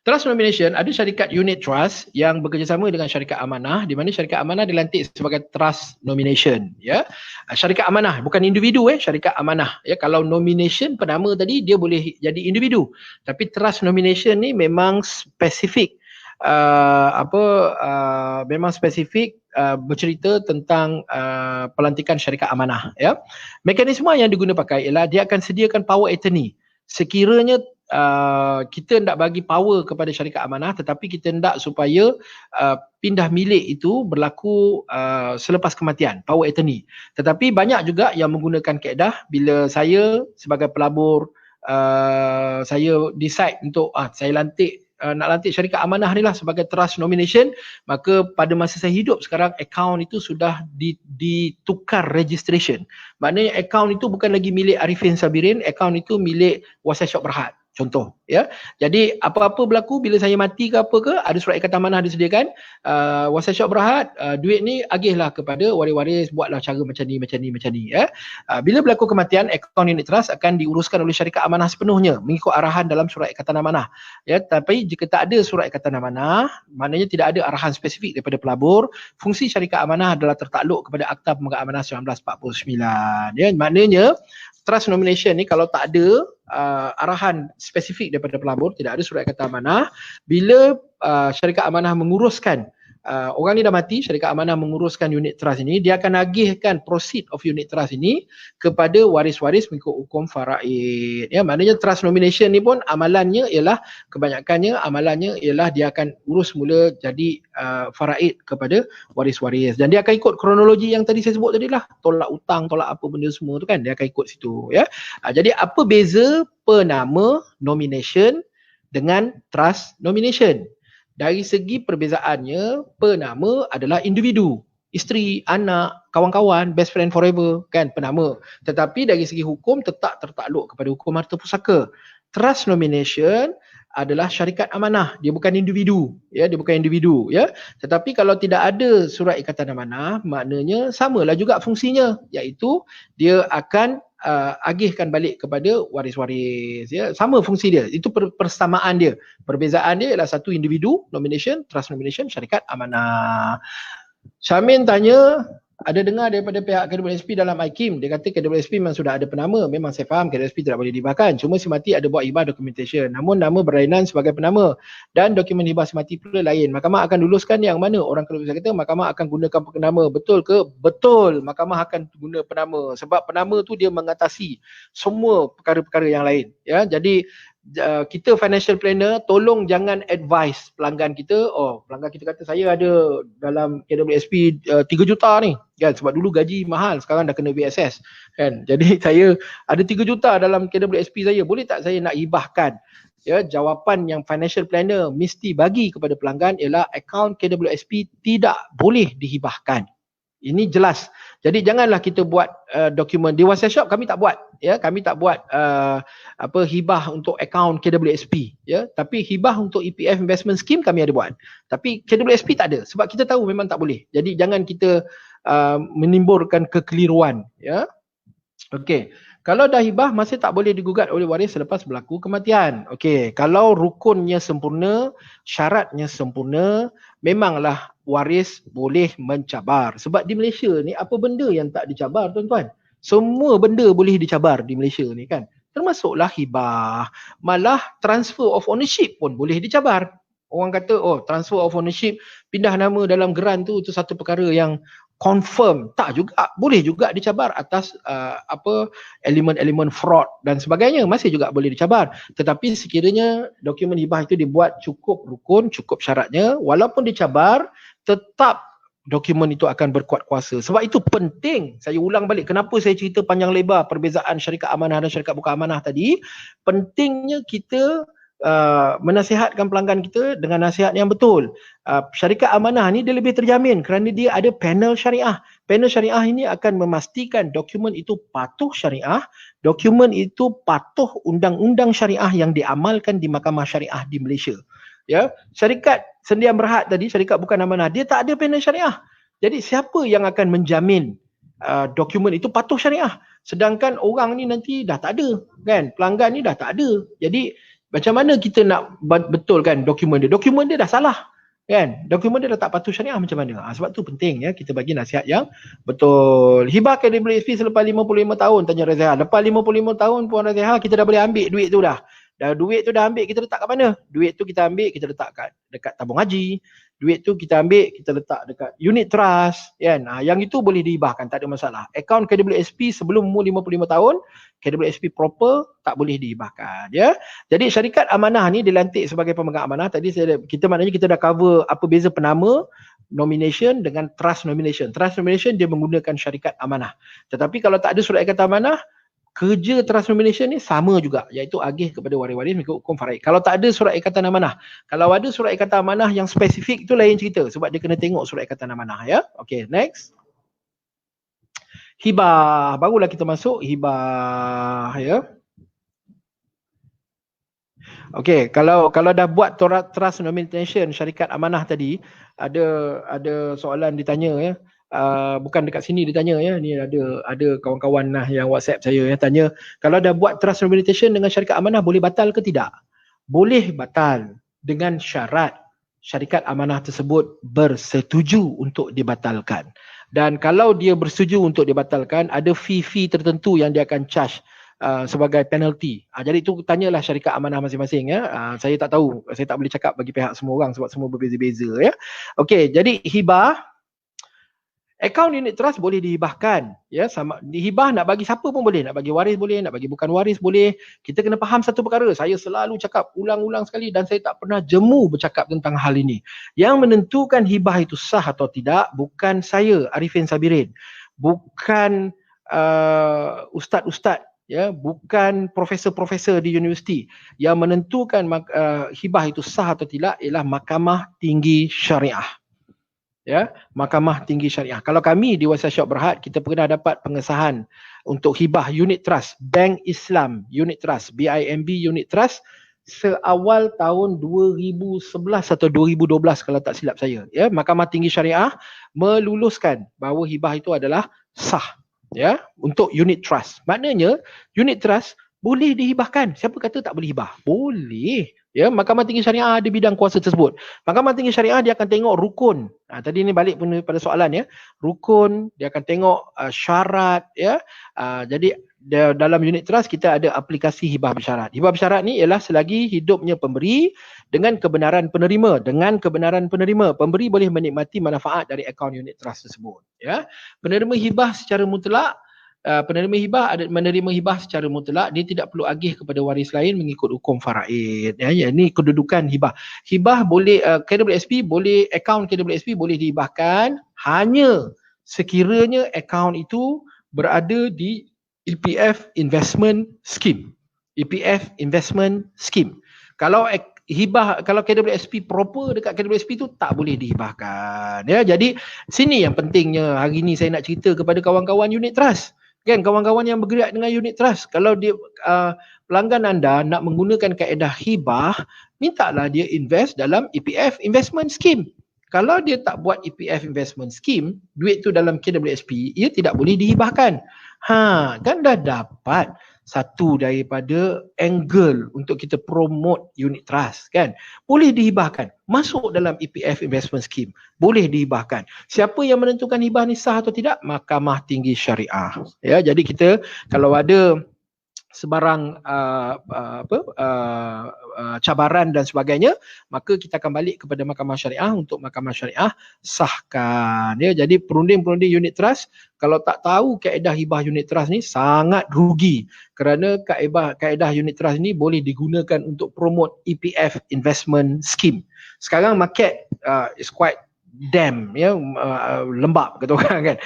Trust nomination, ada syarikat unit trust yang bekerjasama dengan syarikat amanah, di mana syarikat amanah dilantik sebagai trust nomination, ya. Syarikat amanah bukan individu, syarikat amanah, ya. Kalau nomination penama tadi dia boleh jadi individu, tapi trust nomination ni memang spesifik memang spesifik bercerita tentang pelantikan syarikat amanah, ya. Mekanisme yang diguna pakai ialah dia akan sediakan power attorney sekiranya kita hendak bagi power kepada syarikat amanah, tetapi kita hendak supaya pindah milik itu berlaku selepas kematian, power attorney. Tetapi banyak juga yang menggunakan kaedah bila saya sebagai pelabur saya decide untuk saya lantik nak lantik syarikat amanah ni lah sebagai trust nomination, maka pada masa saya hidup sekarang akaun itu sudah ditukar registration. Maknanya akaun itu bukan lagi milik Arifin Sabirin, akaun itu milik Wasai Syok Berhad. Contoh, ya. Jadi apa-apa berlaku bila saya mati ke apa ke, ada surat ikatan amanah disediakan. Wasai Syok Berhad, duit ni agihlah kepada waris-waris, buatlah cara macam ni, ya. Bila berlaku kematian, akaun unit trust akan diuruskan oleh syarikat amanah sepenuhnya mengikut arahan dalam surat ikatan amanah. Ya, tapi jika tak ada surat ikatan amanah, maknanya tidak ada arahan spesifik daripada pelabur, fungsi syarikat amanah adalah tertakluk kepada Akta Pemegang Amanah 1949. Ya, maknanya trust nomination ni kalau tak ada arahan spesifik daripada pelabur, tidak ada surat kata amanah, bila syarikat amanah menguruskan, orang ni dah mati, syarikat amanah menguruskan unit trust ini, dia akan agihkan proceed of unit trust ini kepada waris-waris mengikut hukum faraid. Ya, maknanya trust nomination ni pun kebanyakannya amalannya ialah dia akan urus mula jadi faraid kepada waris-waris, dan dia akan ikut kronologi yang tadi saya sebut tadi lah, tolak hutang, tolak apa benda semua tu kan, dia akan ikut situ, ya. Jadi apa beza penama nomination dengan trust nomination? Dari segi perbezaannya, penama adalah individu, isteri, anak, kawan-kawan, best friend forever, kan, penama. Tetapi dari segi hukum tetap tertakluk kepada hukum harta pusaka. Trust nomination adalah syarikat amanah, dia bukan individu, ya, dia bukan individu, ya. Tetapi kalau tidak ada surat ikatan amanah, maknanya samalah juga fungsinya, iaitu dia akan agihkan balik kepada waris-waris, ya. Sama fungsi dia, itu persamaan dia. Perbezaan dia ialah satu individu nomination, trust nomination, syarikat amanah. Syamin tanya, ada dengar daripada pihak KWSP dalam IKIM, dia kata KWSP memang sudah ada penama. Memang saya faham KWSP tidak boleh dihibahkan, cuma si mati ada buat hibah documentation, namun nama berlainan sebagai penama dan dokumen hibah si mati pula lain. Mahkamah akan luluskan yang mana? Orang KWSP kata mahkamah akan gunakan penama. Betul ke? Betul, mahkamah akan guna penama, sebab penama tu dia mengatasi semua perkara-perkara yang lain, ya. Jadi kita financial planner, tolong jangan advise pelanggan kita, pelanggan kita kata saya ada dalam KWSP 3 juta ni, kan, sebab dulu gaji mahal, sekarang dah kena VSS, kan. Jadi saya ada 3 juta dalam KWSP saya, boleh tak saya nak hibahkan? Ya, jawapan yang financial planner mesti bagi kepada pelanggan ialah akaun KWSP tidak boleh dihibahkan. Ini jelas. Jadi janganlah kita buat dokumen di Wasai Syok, kami tak buat, ya, kami tak buat hibah untuk akaun KWSP, ya, tapi hibah untuk EPF investment scheme kami ada buat. Tapi KWSP tak ada, sebab kita tahu memang tak boleh. Jadi jangan kita menimbulkan kekeliruan, ya. Okey. Kalau dah hibah masih tak boleh digugat oleh waris selepas berlaku kematian. Okey, kalau rukunnya sempurna, syaratnya sempurna, memanglah waris boleh mencabar. Sebab di Malaysia ni apa benda yang tak dicabar, tuan-tuan? Semua benda boleh dicabar di Malaysia ni, kan. Termasuklah hibah. Malah transfer of ownership pun boleh dicabar. Orang kata, transfer of ownership, pindah nama dalam geran tu satu perkara yang confirm. Tak juga, boleh juga dicabar atas elemen-elemen fraud dan sebagainya, masih juga boleh dicabar. Tetapi sekiranya dokumen hibah itu dibuat cukup rukun, cukup syaratnya, walaupun dicabar, tetap dokumen itu akan berkuat kuasa. Sebab itu penting, saya ulang balik, kenapa saya cerita panjang lebar perbezaan syarikat amanah dan syarikat bukan amanah tadi. Pentingnya kita menasihatkan pelanggan kita dengan nasihat yang betul. Syarikat amanah ni dia lebih terjamin kerana dia ada panel syariah. Panel syariah ini akan memastikan dokumen itu patuh syariah, dokumen itu patuh undang-undang syariah yang diamalkan di mahkamah syariah di Malaysia. Ya, syarikat Sendian Berhad tadi, syarikat bukan amanah, dia tak ada panel syariah. Jadi siapa yang akan menjamin dokumen itu patuh syariah? Sedangkan orang ni nanti dah tak ada, kan? Pelanggan ni dah tak ada. Jadi macam mana kita nak betulkan dokumen dia? Dokumen dia dah salah, kan? Dokumen dia dah tak patuh syariah, macam mana? Sebab tu penting, ya, kita bagi nasihat yang betul. Hibah KWSP selepas 55 tahun, tanya Raziha. Lepas 55 tahun Puan Raziha, kita dah boleh ambil duit tu dah. Duit tu dah ambil, kita letak kat mana? Duit tu kita ambil, kita letak dekat tabung haji. Duit tu kita ambil, kita letak dekat unit trust, kan? Yang itu boleh dihibahkan, tak ada masalah. Akaun KWSP sebelum umur 55 tahun, KWSP proper, tak boleh dihibahkan, ya. Jadi syarikat amanah ni dilantik sebagai pemegang amanah. Tadi maknanya kita dah cover apa beza penama nomination dengan trust nomination. Trust nomination dia menggunakan syarikat amanah. Tetapi kalau tak ada surat ikatan amanah, kerja trust nomination ni sama juga, iaitu agih kepada waris-waris mengikut hukum faraid. Kalau tak ada surat ikatan amanah, kalau ada surat ikatan amanah yang spesifik itu lain cerita, sebab dia kena tengok surat ikatan amanah ya. Okay, next. Hibah, barulah kita masuk hibah ya. Okey, kalau dah buat trust nomination syarikat amanah tadi, ada soalan ditanya ya. Bukan dekat sini ditanya ya. Ni ada kawan-kawan lah yang WhatsApp saya yang tanya, kalau dah buat trust nomination dengan syarikat amanah boleh batal ke tidak? Boleh batal dengan syarat syarikat amanah tersebut bersetuju untuk dibatalkan. Dan kalau dia bersetuju untuk dibatalkan, ada fee tertentu yang dia akan charge sebagai penalty. Jadi itu tanyalah syarikat amanah masing-masing ya. Saya tak tahu, saya tak boleh cakap bagi pihak semua orang sebab semua berbeza-beza ya. Okey, jadi hibah, akaun unit trust boleh dihibahkan ya, sama dihibah nak bagi siapa pun boleh, nak bagi waris boleh, nak bagi bukan waris boleh. Kita kena faham satu perkara, saya selalu cakap ulang-ulang sekali dan saya tak pernah jemu bercakap tentang hal ini. Yang menentukan hibah itu sah atau tidak bukan saya Arifin Sabirin, bukan ustaz-ustaz ya, bukan profesor-profesor di universiti. Yang menentukan hibah itu sah atau tidak ialah Mahkamah Tinggi Syariah. Ya, Mahkamah Tinggi Syariah. Kalau kami di Wasiat Syok Berhad, kita pernah dapat pengesahan untuk hibah unit trust Bank Islam unit trust, BIMB unit trust seawal tahun 2011 atau 2012 kalau tak silap saya. Ya, Mahkamah Tinggi Syariah meluluskan bahawa hibah itu adalah sah ya untuk unit trust. Maknanya unit trust boleh dihibahkan. Siapa kata tak boleh hibah? Boleh. Ya, Mahkamah Tinggi Syariah ada bidang kuasa tersebut. Mahkamah Tinggi Syariah dia akan tengok rukun. Tadi ni balik pada soalan ya. Rukun, dia akan tengok syarat ya. Jadi dalam unit trust kita ada aplikasi hibah bersyarat. Hibah bersyarat ni ialah selagi hidupnya pemberi dengan kebenaran penerima. Dengan kebenaran penerima, pemberi boleh menikmati manfaat dari akaun unit trust tersebut. Ya. Penerima hibah secara mutlak, penerima hibah ada menerima hibah secara mutlak, dia tidak perlu agih kepada waris lain mengikut hukum faraid ya. Ini kedudukan hibah. Hibah boleh KWSP boleh, akaun KWSP boleh dihibahkan hanya sekiranya akaun itu berada di EPF Investment Scheme. EPF Investment Scheme. Kalau hibah, kalau KWSP proper dekat KWSP tu tak boleh dihibahkan ya. Jadi sini yang pentingnya hari ni saya nak cerita kepada kawan-kawan unit trust. Kan, kawan-kawan yang bergerak dengan unit trust, kalau dia pelanggan anda nak menggunakan kaedah hibah, mintalah dia invest dalam EPF Investment Scheme. Kalau dia tak buat EPF Investment Scheme, duit tu dalam KWSP, ia tidak boleh dihibahkan. Kan dah dapat satu daripada angle untuk kita promote unit trust kan. Boleh dihibahkan. Masuk dalam EPF Investment Scheme. Boleh dihibahkan. Siapa yang menentukan hibah ni sah atau tidak? Mahkamah Tinggi Syariah. Ya, jadi kita kalau ada sebarang cabaran dan sebagainya, maka kita akan balik kepada Mahkamah Syariah untuk Mahkamah Syariah sahkan ya. Jadi perunding-perunding unit trust kalau tak tahu kaedah hibah unit trust ni sangat rugi, kerana kaedah unit trust ni boleh digunakan untuk promote EPF Investment Scheme. Sekarang market is quite damn ya, lembab kata orang kan.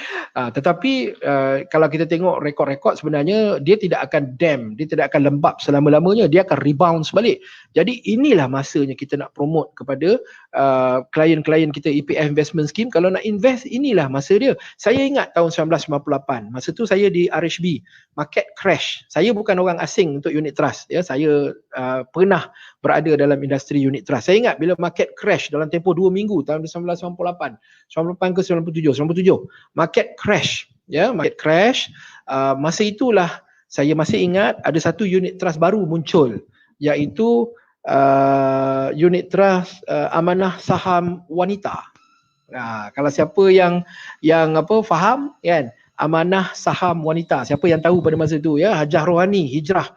Tetapi kalau kita tengok rekod-rekod, sebenarnya dia tidak akan damn, dia tidak akan lembab selama-lamanya, dia akan rebound balik. Jadi inilah masanya kita nak promote kepada klien-klien kita EPF Investment Scheme. Kalau nak invest, inilah masa dia. Saya ingat tahun 1998, masa tu saya di RHB, market crash. Saya bukan orang asing untuk unit trust ya, saya pernah berada dalam industri unit trust. Saya ingat bila market crash dalam tempoh 2 minggu tahun 1998 ke 97 market crash ya, market crash. Masa itulah saya masih ingat ada satu unit trust baru muncul, iaitu unit trust amanah saham wanita. Kalau siapa yang faham kan, amanah saham wanita, siapa yang tahu pada masa itu ya, Hajah Rohani Hijrah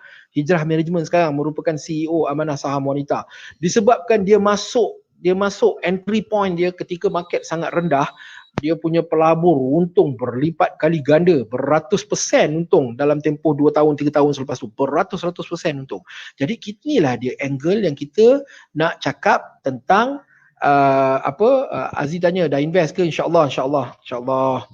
Management sekarang merupakan CEO amanah saham wanita. Disebabkan dia masuk entry point dia ketika market sangat rendah, dia punya pelabur untung berlipat kali ganda, beratus persen untung dalam tempoh 2 tahun 3 tahun selepas tu, beratus-ratus persen untung. Jadi inilah dia angle yang kita nak cakap tentang Aziz tanya dah invest ke? InsyaAllah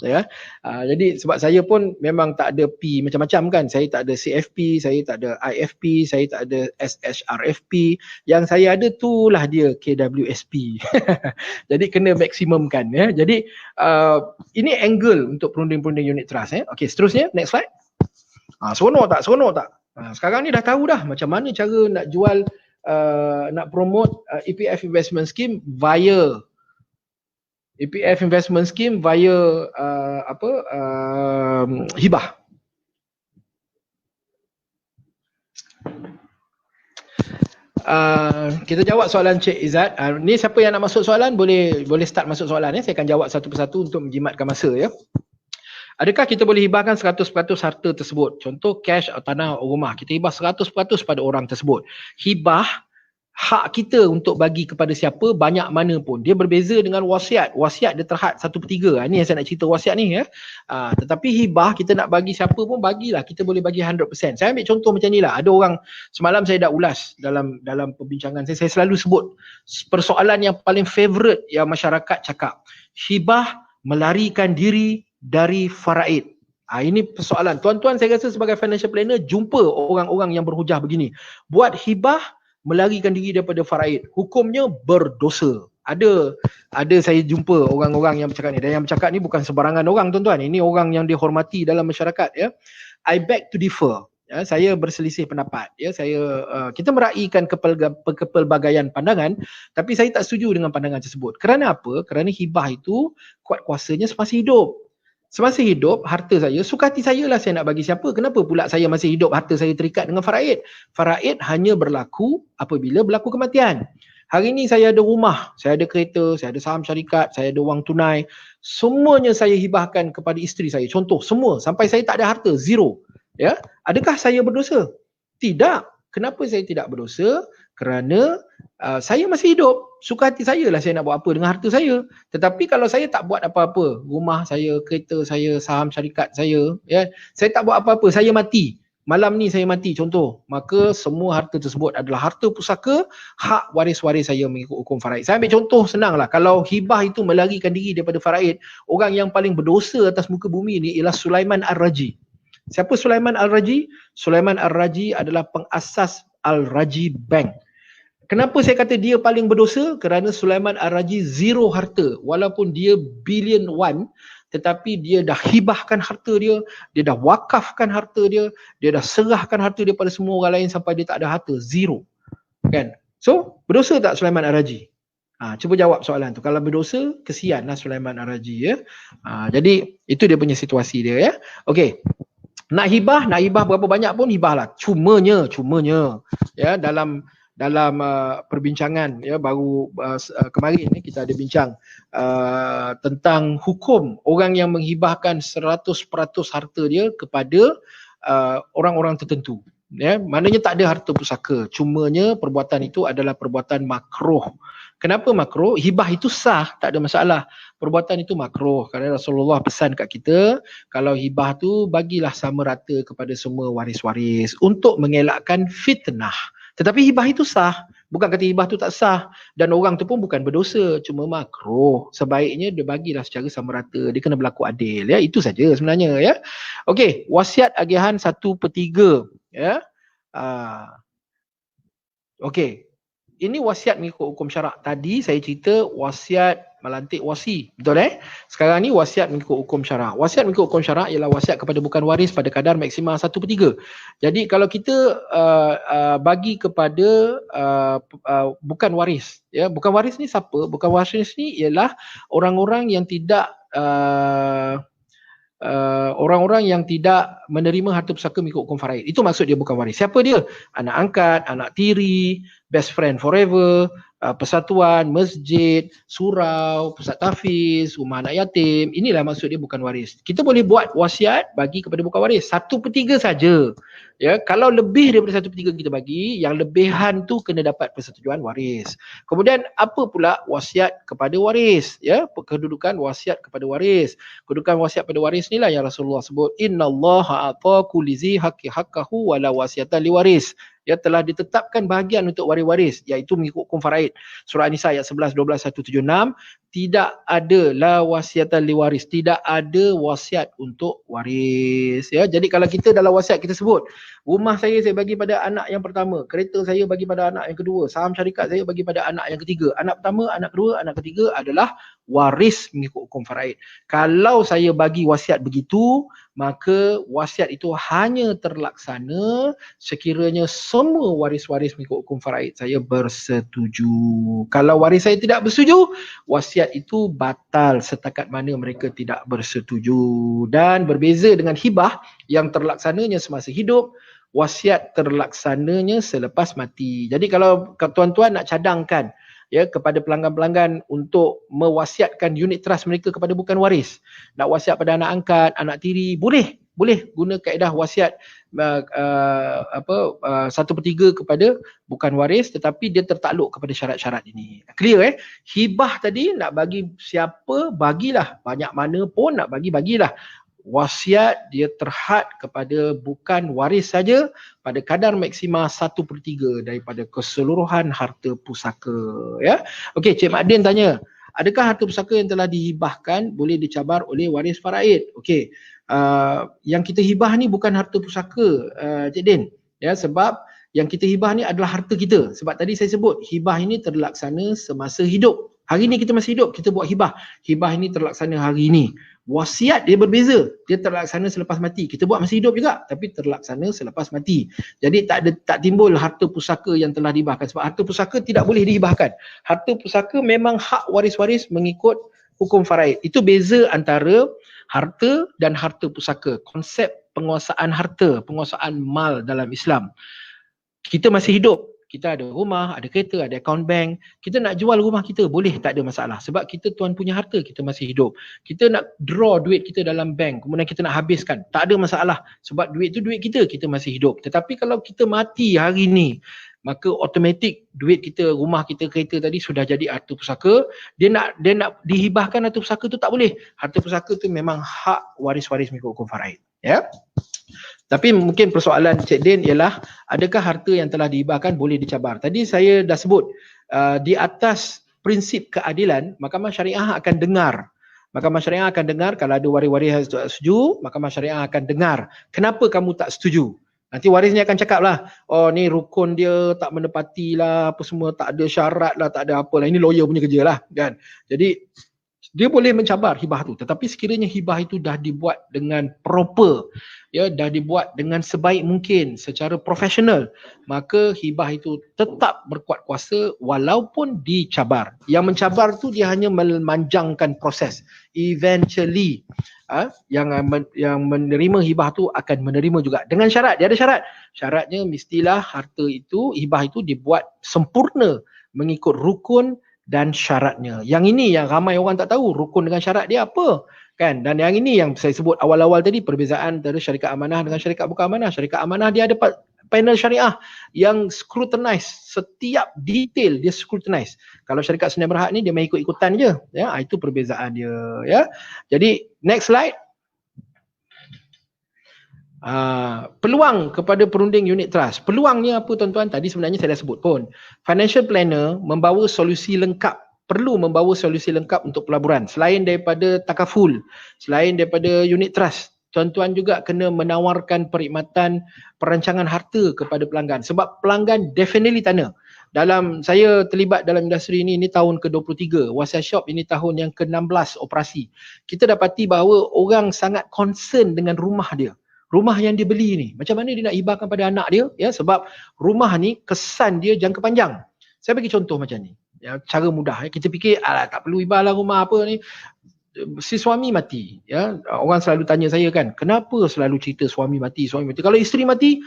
ya. Jadi sebab saya pun memang tak ada P macam-macam kan. Saya tak ada CFP, saya tak ada IFP, saya tak ada SHRFP. Yang saya ada tu lah dia KWSP. Jadi kena maksimumkan ya. Jadi ini angle untuk perunding-perunding unit trust ya. Okey, seterusnya next slide. Seronok tak? Sekarang ni dah tahu dah macam mana cara nak jual nak promote EPF investment scheme via hibah. Kita jawab soalan Cik Izzat. Ni siapa yang nak masuk soalan boleh start masuk soalan ya. Saya akan jawab satu persatu untuk menjimatkan masa ya. Adakah kita boleh hibahkan 100% harta tersebut? Contoh cash atau tanah rumah. Kita hibah 100% pada orang tersebut. Hibah, hak kita untuk bagi kepada siapa banyak mana pun. Dia berbeza dengan wasiat. Wasiat dia terhad 1/3. Ini yang saya nak cerita wasiat ni ya. Tetapi hibah kita nak bagi siapa pun bagilah. Kita boleh bagi 100%. Saya ambil contoh macam ni lah. Ada orang, semalam saya dah ulas dalam perbincangan saya selalu sebut persoalan yang paling favourite yang masyarakat cakap. Hibah melarikan diri dari faraid. Ini persoalan. Tuan-tuan saya rasa sebagai financial planner jumpa orang-orang yang berhujah begini. Buat hibah melarikan diri daripada faraid. Hukumnya berdosa. Ada saya jumpa orang-orang yang bercakap ni. Dan yang bercakap ni bukan sebarangan orang tuan-tuan. Ini orang yang dihormati dalam masyarakat ya. I beg to differ. Ya, saya berselisih pendapat ya. Kita meraihkan kepelbagaian pandangan, tapi saya tak setuju dengan pandangan tersebut. Kerana apa? Kerana hibah itu kuat kuasanya semasa hidup. Semasa hidup, harta saya, suka hati saya lah saya nak bagi siapa. Kenapa pula saya masih hidup, harta saya terikat dengan faraid? Faraid hanya berlaku apabila berlaku kematian. Hari ni saya ada rumah, saya ada kereta, saya ada saham syarikat, saya ada wang tunai. Semuanya saya hibahkan kepada isteri saya. Contoh, semua. Sampai saya tak ada harta, zero. Ya, adakah saya berdosa? Tidak. Kenapa saya tidak berdosa? Kerana saya masih hidup. Suka hati saya lah saya nak buat apa dengan harta saya. Tetapi kalau saya tak buat apa-apa, rumah saya, kereta saya, saham syarikat saya, ya, saya tak buat apa-apa, saya mati. Malam ni saya mati contoh. Maka semua harta tersebut adalah harta pusaka, hak waris-waris saya mengikut hukum faraid. Saya ambil contoh senang lah. Kalau hibah itu melarikan diri daripada faraid, orang yang paling berdosa atas muka bumi ni ialah Sulaiman Ar-Raji. Siapa Sulaiman Ar-Raji? Sulaiman Ar-Raji adalah pengasas Al-Raji Bank. Kenapa saya kata dia paling berdosa? Kerana Sulaiman Ar-Raji zero harta. Walaupun dia billion one, tetapi dia dah hibahkan harta dia, dia dah wakafkan harta dia, dia dah serahkan harta dia pada semua orang lain sampai dia tak ada harta. Zero. Kan? So, berdosa tak Sulaiman Ar-Raji? Cuba jawab soalan tu. Kalau berdosa, kesianlah Sulaiman Ar-Raji ya. Jadi, itu dia punya situasi dia ya. Okey. Nak hibah berapa banyak pun hibahlah. Cumanya ya dalam perbincangan ya baru kemarin ni kita ada bincang tentang hukum orang yang menghibahkan 100% harta dia kepada orang-orang tertentu. Ya, maknanya tak ada harta pusaka. Cumanya perbuatan itu adalah perbuatan makruh. Kenapa makruh? Hibah itu sah, tak ada masalah. Perbuatan itu makruh kerana Rasulullah pesan kat kita, kalau hibah tu bagilah sama rata kepada semua waris-waris untuk mengelakkan fitnah. Tetapi hibah itu sah. Bukan kata hibah tu tak sah. Dan orang tu pun bukan berdosa, cuma makruh. Sebaiknya dia bagilah secara sama rata. Dia kena berlaku adil. Ya, itu saja sebenarnya ya. Okey, wasiat agihan 1/3 ya. Okey. Ini wasiat mengikut hukum syarak. Tadi saya cerita wasiat melantik wasi. Betul Sekarang ni wasiat mengikut hukum syarak. Wasiat mengikut hukum syarak ialah wasiat kepada bukan waris pada kadar maksimal 1/3. Jadi kalau kita bagi kepada bukan waris, ya, bukan waris ni siapa? Bukan waris ni ialah orang-orang yang tidak orang-orang yang tidak menerima harta pusaka mengikut hukum faraid. Itu maksud dia bukan waris. Siapa dia? Anak angkat, anak tiri, best friend forever, persatuan, masjid, surau, pusat tahfiz, rumah anak yatim. Inilah maksud dia bukan waris. Kita boleh buat wasiat bagi kepada bukan waris 1/3 saja. Ya, kalau lebih daripada 1/3 kita bagi, yang lebihan tu kena dapat persetujuan waris. Kemudian apa pula wasiat kepada waris? Ya, kedudukan wasiat kepada waris. Kedudukan wasiat pada waris inilah yang Rasulullah sebut, innallaha ata kulli zi haqqi haqqahu wala wasiatan li waris. ya telah ditetapkan bahagian untuk waris-waris, iaitu mengikut hukum faraid. Surah An-Nisa ayat 11, 12, 176, tidak ada la wasiatan li waris, tidak ada wasiat untuk waris, ya. Jadi kalau kita dalam wasiat kita sebut rumah saya bagi pada anak yang pertama, kereta saya bagi pada anak yang kedua, saham syarikat saya bagi pada anak yang ketiga, anak pertama, anak kedua, anak ketiga adalah waris mengikut hukum faraid. Kalau saya bagi wasiat begitu, maka wasiat itu hanya terlaksana sekiranya semua waris-waris mengikut hukum faraid saya bersetuju. Kalau waris saya tidak bersetuju, wasiat itu batal setakat mana mereka tidak bersetuju. Dan berbeza dengan hibah yang terlaksananya semasa hidup, wasiat terlaksananya selepas mati. Jadi kalau tuan-tuan nak cadangkan ya kepada pelanggan-pelanggan untuk mewasiatkan unit trust mereka kepada bukan waris, nak wasiat pada anak angkat, anak tiri, boleh guna kaedah wasiat 1/3 kepada bukan waris, tetapi dia tertakluk kepada syarat-syarat ini. Clear Hibah tadi nak bagi siapa bagilah, banyak mana pun nak bagilah. Wasiat dia terhad kepada bukan waris saja pada kadar maksima 1/3 daripada keseluruhan harta pusaka, ya. Okey, Cik Madin tanya, adakah harta pusaka yang telah dihibahkan boleh dicabar oleh waris faraid? Okey, yang kita hibah ni bukan harta pusaka, Cik Din, ya, sebab yang kita hibah ni adalah harta kita. Sebab tadi saya sebut hibah ini terlaksana semasa hidup. Hari ni kita masih hidup, kita buat hibah. Hibah ini terlaksana hari ini. Wasiat dia berbeza, dia terlaksana selepas mati. Kita buat masih hidup juga, tapi terlaksana selepas mati. Jadi tak timbul harta pusaka yang telah dihibahkan, sebab harta pusaka tidak boleh dihibahkan. Harta pusaka memang hak waris-waris mengikut hukum faraid. Itu beza antara harta dan harta pusaka. Konsep penguasaan harta, penguasaan mal dalam Islam. Kita masih hidup, kita ada rumah, ada kereta, ada akaun bank. Kita nak jual rumah kita, boleh, tak ada masalah. Sebab kita tuan punya harta, kita masih hidup. Kita nak draw duit kita dalam bank, kemudian kita nak habiskan, tak ada masalah. Sebab duit tu duit kita, kita masih hidup. Tetapi kalau kita mati hari ni, maka automatik duit kita, rumah kita, kereta tadi sudah jadi harta pusaka. Dia nak dihibahkan harta pusaka tu tak boleh. Harta pusaka tu memang hak waris-waris mengikut hukum faraid, ya. Tapi mungkin persoalan Cik Din ialah adakah harta yang telah dihibahkan boleh dicabar. Tadi saya dah sebut di atas prinsip keadilan, Mahkamah Syariah akan dengar. Mahkamah Syariah akan dengar kalau ada waris-waris yang tak setuju, Mahkamah Syariah akan dengar. Kenapa kamu tak setuju? Nanti warisnya akan cakap lah, oh ni rukun dia tak menepati lah, apa semua, tak ada syarat lah, tak ada apa lah. Ini lawyer punya kerja lah, kan. Jadi dia boleh mencabar hibah tu, tetapi sekiranya hibah itu dah dibuat dengan proper, ya, dah dibuat dengan sebaik mungkin secara profesional, maka hibah itu tetap berkuat kuasa walaupun dicabar. Yang mencabar tu dia hanya memanjangkan proses. Eventually yang menerima hibah tu akan menerima juga dengan syarat. Dia ada syarat. Syaratnya mestilah harta itu, hibah itu dibuat sempurna mengikut rukun dan syaratnya. Yang ini yang ramai orang tak tahu, rukun dengan syarat dia apa, kan. Dan yang ini yang saya sebut awal-awal tadi, perbezaan antara syarikat amanah dengan syarikat bukan amanah. Syarikat amanah dia ada panel syariah yang scrutinize setiap detail, dia scrutinize. Kalau syarikat Senin Berhad ni dia main ikut-ikutan je, ya. Itu perbezaan dia, ya. Jadi next slide. Peluang kepada perunding unit trust. Peluangnya apa tuan-tuan? Tadi sebenarnya saya dah sebut pun. Financial planner membawa solusi lengkap, perlu membawa solusi lengkap untuk pelaburan. Selain daripada takaful, selain daripada unit trust, tuan-tuan juga kena menawarkan perkhidmatan perancangan harta kepada pelanggan. Sebab pelanggan definitely tanya. Dalam saya terlibat dalam industri ini tahun ke-23. Wasiat Shop ini tahun yang ke-16 operasi. Kita dapati bahawa orang sangat concern dengan rumah dia. Rumah yang dia beli ni, macam mana dia nak hibahkan pada anak dia, ya, sebab rumah ni kesan dia jangka panjang. Saya bagi contoh macam ni, ya, cara mudah, ya. Kita fikir tak perlu hibah lah rumah apa ni. Si suami mati, ya, orang selalu tanya saya kan, kenapa selalu cerita suami mati. Kalau isteri mati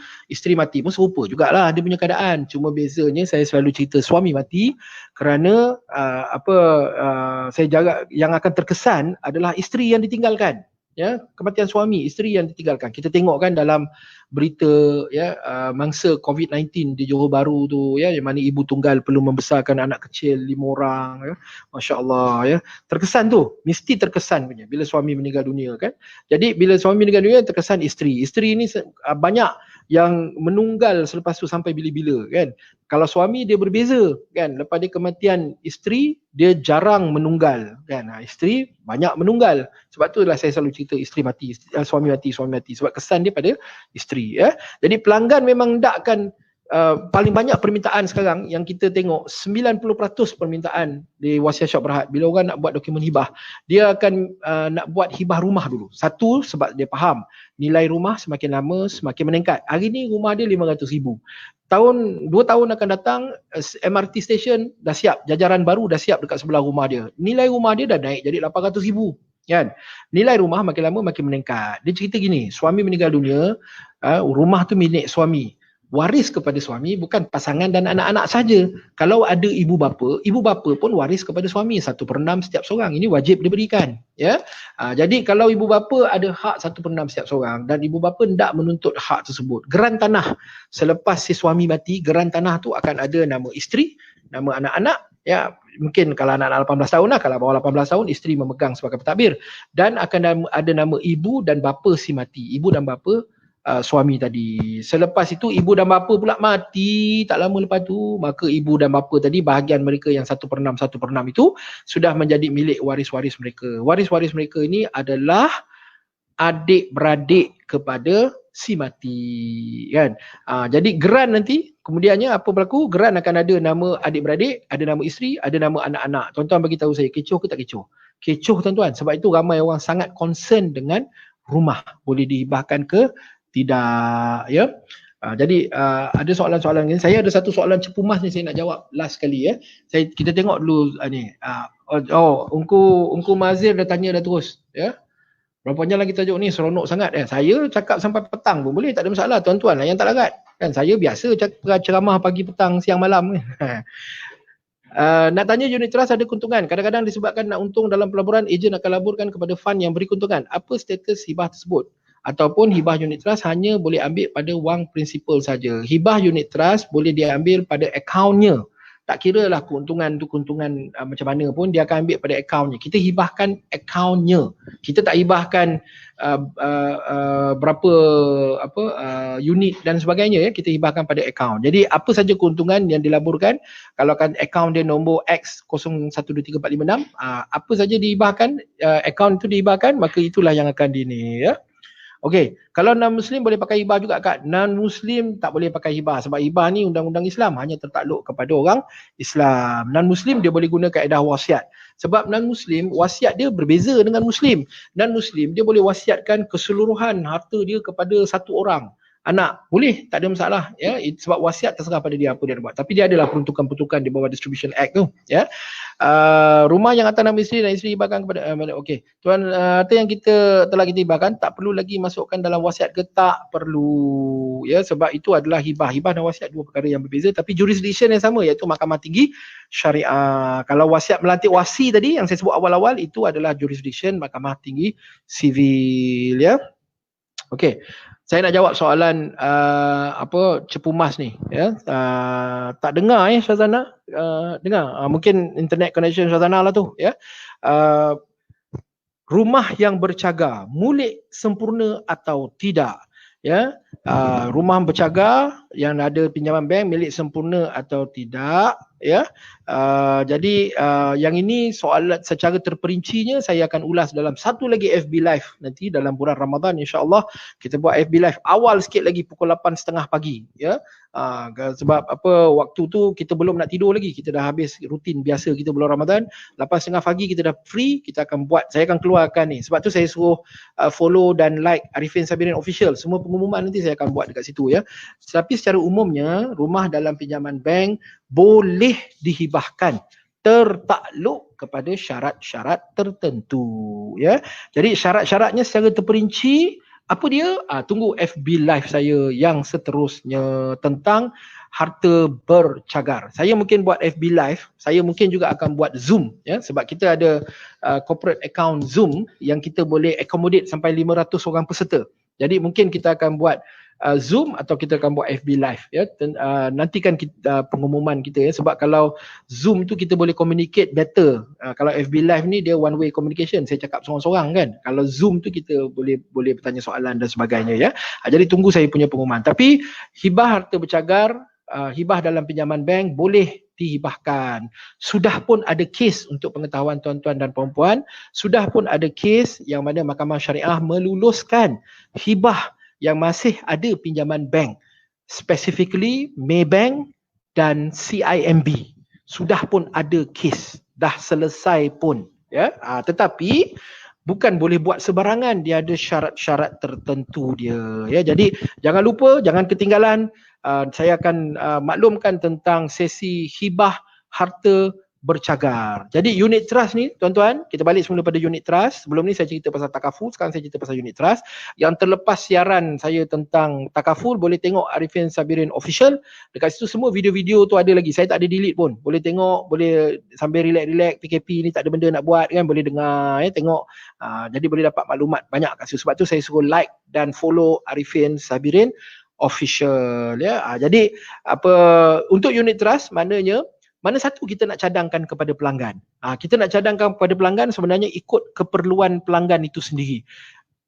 pun serupa jugalah dia punya keadaan. Cuma bezanya saya selalu cerita suami mati kerana saya jaga yang akan terkesan adalah isteri yang ditinggalkan. Ya, kematian suami, isteri yang ditinggalkan. Kita tengok kan dalam berita, ya, mangsa COVID-19 di Johor Bahru tu, ya, yang mana ibu tunggal perlu membesarkan anak kecil 5 orang, ya. Masya-Allah, ya. Terkesan tu, mesti terkesan punya bila suami meninggal dunia kan. Jadi bila suami meninggal dunia terkesan isteri. Isteri ni banyak yang menunggal selepas tu sampai bila-bila kan. Kalau suami dia berbeza kan, lepas dia kematian isteri dia jarang menunggal kan. Isteri banyak menunggal. Sebab tu lah saya selalu cerita isteri mati, suami mati sebab kesan dia pada isteri ya. Jadi pelanggan memang hendakkan paling banyak permintaan sekarang yang kita tengok 90% permintaan di Wasiat Syok Berhad bila orang nak buat dokumen hibah, dia akan nak buat hibah rumah dulu. Satu, sebab dia faham nilai rumah semakin lama semakin meningkat. Hari ni rumah dia 500,000. 2 tahun akan datang MRT station dah siap, jajaran baru dah siap dekat sebelah rumah dia. Nilai rumah dia dah naik jadi 800,000 kan. Nilai rumah makin lama makin meningkat. Dia cerita gini, suami meninggal dunia, rumah tu milik suami. Waris kepada suami bukan pasangan dan anak-anak saja. Kalau ada ibu bapa pun waris kepada suami 1/6 setiap seorang. Ini wajib diberikan, ya. Jadi kalau ibu bapa ada hak 1/6 setiap seorang dan ibu bapa hendak menuntut hak tersebut, geran tanah selepas si suami mati, geran tanah tu akan ada nama isteri, nama anak-anak, ya. Mungkin kalau anak-anak 18 tahun lah, kalau bawah 18 tahun isteri memegang sebagai pentadbir, dan akan ada nama ibu dan bapa si mati, ibu dan bapa suami tadi. Selepas itu ibu dan bapa pula mati tak lama lepas tu, maka ibu dan bapa tadi bahagian mereka yang 1/6 itu sudah menjadi milik waris-waris mereka. Waris-waris mereka ini adalah adik-beradik kepada si mati kan. Jadi geran nanti kemudiannya apa berlaku? Geran akan ada nama adik-beradik, ada nama isteri, ada nama anak-anak. Tuan-tuan bagi tahu saya, kecoh ke tak kecoh? Kecoh tuan-tuan. Sebab itu ramai orang sangat concern dengan rumah boleh dihibahkan ke tidak, ya. Jadi ada soalan-soalan ni. Saya ada satu soalan cepu mas ni saya nak jawab last kali ya. Kita tengok dulu ni. Ungku Mazir dah tanya dah terus ya. Berapa panjang lagi tajuk ni, seronok sangat ya. Saya cakap sampai petang pun boleh, tak ada masalah tuan-tuan lah yang tak larat. Kan saya biasa ceramah pagi, petang, siang, malam. Nak tanya unit trust ada keuntungan. Kadang-kadang disebabkan nak untung dalam pelaburan, ejen akan laburkan kepada fund yang beri keuntungan. Apa status hibah tersebut? Ataupun hibah unit trust hanya boleh ambil pada wang prinsipal saja. Hibah unit trust boleh diambil pada akaunnya. Tak kira lah keuntungan tu keuntungan macam mana pun, dia akan ambil pada akaunnya. Kita hibahkan akaunnya. Kita tak hibahkan berapa unit dan sebagainya ya. Kita hibahkan pada akaun. Jadi apa saja keuntungan yang dilaburkan, kalau kan akaun dia nombor X 012346, apa saja dihibahkan, akaun itu dihibahkan, maka itulah yang akan ini ya. Okey, kalau non-Muslim boleh pakai hibah juga Kak. Non-Muslim tak boleh pakai hibah sebab hibah ni undang-undang Islam hanya tertakluk kepada orang Islam. Non-Muslim dia boleh guna kaedah wasiat. Sebab non-Muslim wasiat dia berbeza dengan Muslim. Non-Muslim dia boleh wasiatkan keseluruhan harta dia kepada satu orang. Anak, boleh, tak ada masalah ya. Sebab wasiat terserah pada dia apa dia buat. Tapi dia adalah peruntukan-peruntukan di bawah Distribution Act tu ya. Rumah yang atas nama isteri dan isteri hibahkan kepada okey. Tuan, harta yang telah kita hibahkan tak perlu lagi masukkan dalam wasiat ke? Tak perlu ya, sebab itu adalah hibah. Hibah dan wasiat dua perkara yang berbeza tapi jurisdiction yang sama, iaitu Mahkamah Tinggi Syariah. Kalau wasiat melantik wasi tadi yang saya sebut awal-awal, itu adalah jurisdiction Mahkamah Tinggi Sivil ya. Okey. Saya nak jawab soalan cepu mas ni ya. Tak dengar ya Syazana? Dengar. Mungkin internet connection Syazana lah tu ya. Rumah yang bercagar mulik sempurna atau tidak ya. Rumah bercagar yang ada pinjaman bank milik sempurna atau tidak ya. Jadi yang ini soalan secara terperincinya saya akan ulas dalam satu lagi FB Live nanti dalam bulan Ramadan, insya-Allah kita buat FB Live awal sikit lagi pukul 8.30 pagi ya. Sebab waktu tu kita belum nak tidur lagi, kita dah habis rutin biasa kita bulan Ramadan. 8.30 pagi kita dah free, kita akan buat, saya akan keluarkan ni. Sebab tu saya suruh follow dan like Arifin Sabirin Official. Semua pengumuman nanti saya akan buat dekat situ ya. Tapi secara umumnya rumah dalam pinjaman bank boleh dihibahkan tertakluk kepada syarat-syarat tertentu ya. Jadi syarat-syaratnya secara terperinci apa dia? Tunggu FB Live saya yang seterusnya tentang harta bercagar. Saya mungkin buat FB Live, saya mungkin juga akan buat Zoom ya, sebab kita ada corporate account Zoom yang kita boleh accommodate sampai 500 orang peserta. Jadi mungkin kita akan buat Zoom atau kita akan buat FB live ya. Nantikan kita, pengumuman kita ya, sebab kalau Zoom tu kita boleh communicate better. Kalau FB live ni dia one way communication, saya cakap seorang-seorang kan. Kalau Zoom tu kita boleh bertanya soalan dan sebagainya ya. Jadi tunggu saya punya pengumuman. Tapi hibah harta bercagar, hibah dalam pinjaman bank boleh dihibahkan. Sudah pun ada kes untuk pengetahuan tuan-tuan dan puan-puan, sudah pun ada kes yang mana Mahkamah Syariah meluluskan hibah yang masih ada pinjaman bank, specifically Maybank dan CIMB. Sudah pun ada kes, dah selesai pun ya. Tetapi bukan boleh buat sebarangan, dia ada syarat-syarat tertentu dia ya. Jadi jangan lupa, jangan ketinggalan. Saya akan maklumkan tentang sesi hibah harta bercagar. Jadi unit trust ni tuan-tuan, kita balik semula pada unit trust. Sebelum ni saya cerita pasal takaful, sekarang saya cerita pasal unit trust. Yang terlepas siaran saya tentang takaful, boleh tengok Arifin Sabirin Official. Dekat situ semua video-video tu ada lagi. Saya tak ada delete pun. Boleh tengok, boleh sambil relax-relax, PKP ni tak ada benda nak buat kan, boleh dengar ya, tengok. Jadi boleh dapat maklumat banyak kat situ. Sebab tu saya suruh like dan follow Arifin Sabirin Official ya. Jadi untuk unit trust maknanya mana satu kita nak cadangkan kepada pelanggan. Kita nak cadangkan kepada pelanggan sebenarnya ikut keperluan pelanggan itu sendiri.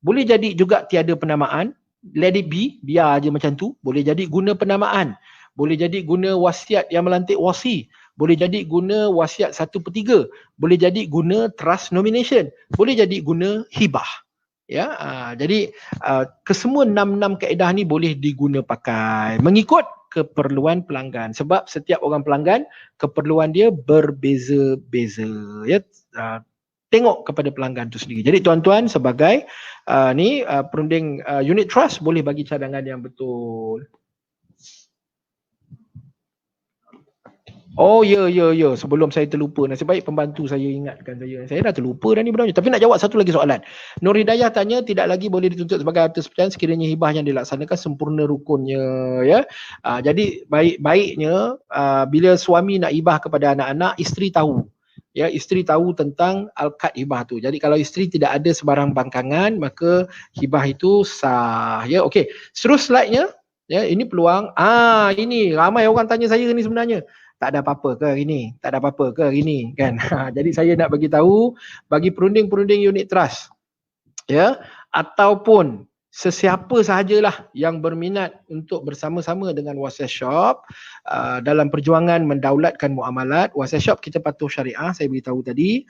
Boleh jadi juga tiada penamaan, let it be, biar aja macam tu. Boleh jadi guna penamaan. Boleh jadi guna wasiat yang melantik wasi. Boleh jadi guna wasiat 1/3. Boleh jadi guna trust nomination. Boleh jadi guna hibah. Ya, jadi kesemua 6 kaedah ni boleh diguna pakai mengikut keperluan pelanggan, sebab setiap orang pelanggan keperluan dia berbeza-beza ya. Tengok kepada pelanggan tu sendiri. Jadi tuan-tuan sebagai perunding unit trust boleh bagi cadangan yang betul. Oh ya, sebelum saya terlupa, nasib baik pembantu saya ingatkan saya. Saya dah terlupa dah ni sebenarnya. Tapi nak jawab satu lagi soalan. Nur Hidayah tanya, tidak lagi boleh dituntut sebagai harta sepihan sekiranya hibah yang dilaksanakan sempurna rukunnya ya. Jadi baik-baiknya bila suami nak hibah kepada anak-anak, isteri tahu. Ya, isteri tahu tentang al-kad hibah tu. Jadi kalau isteri tidak ada sebarang bangkangan, maka hibah itu sah ya. Okey, terus slide-nya ya, ini peluang. Ini ramai orang tanya saya ni sebenarnya. Tak ada apa-apa ke hari ni? Tak ada apa-apa ke hari ni? Kan? Jadi saya nak bagi tahu bagi perunding-perunding unit trust ya, ataupun sesiapa sahajalah yang berminat untuk bersama-sama dengan Wasiat Shop dalam perjuangan mendaulatkan muamalat. Wasiat Shop kita patuh syariah, saya beritahu tadi.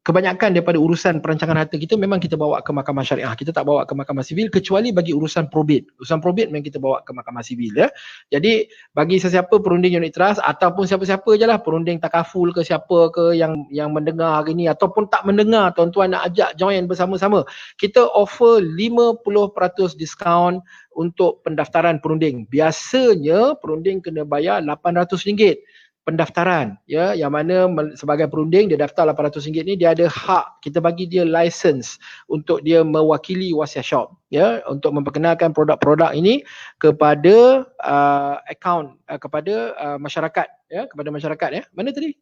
Kebanyakan daripada urusan perancangan harta kita memang kita bawa ke mahkamah syariah. Kita tak bawa ke mahkamah sivil kecuali bagi urusan probate. Urusan probate memang kita bawa ke mahkamah sivil ya. Jadi bagi sesiapa perunding unit trust ataupun siapa-siapa je lah, perunding takaful ke siapa ke yang mendengar hari ni ataupun tak mendengar, tuan-tuan nak ajak join bersama-sama, kita offer 50% diskaun untuk pendaftaran perunding. Biasanya perunding kena bayar RM800 pendaftaran ya, yang mana sebagai perunding dia daftar RM800 ni, dia ada hak, kita bagi dia license untuk dia mewakili Wasiat Shop ya, untuk memperkenalkan produk-produk ini kepada kepada masyarakat ya, kepada masyarakat ya. Mana tadi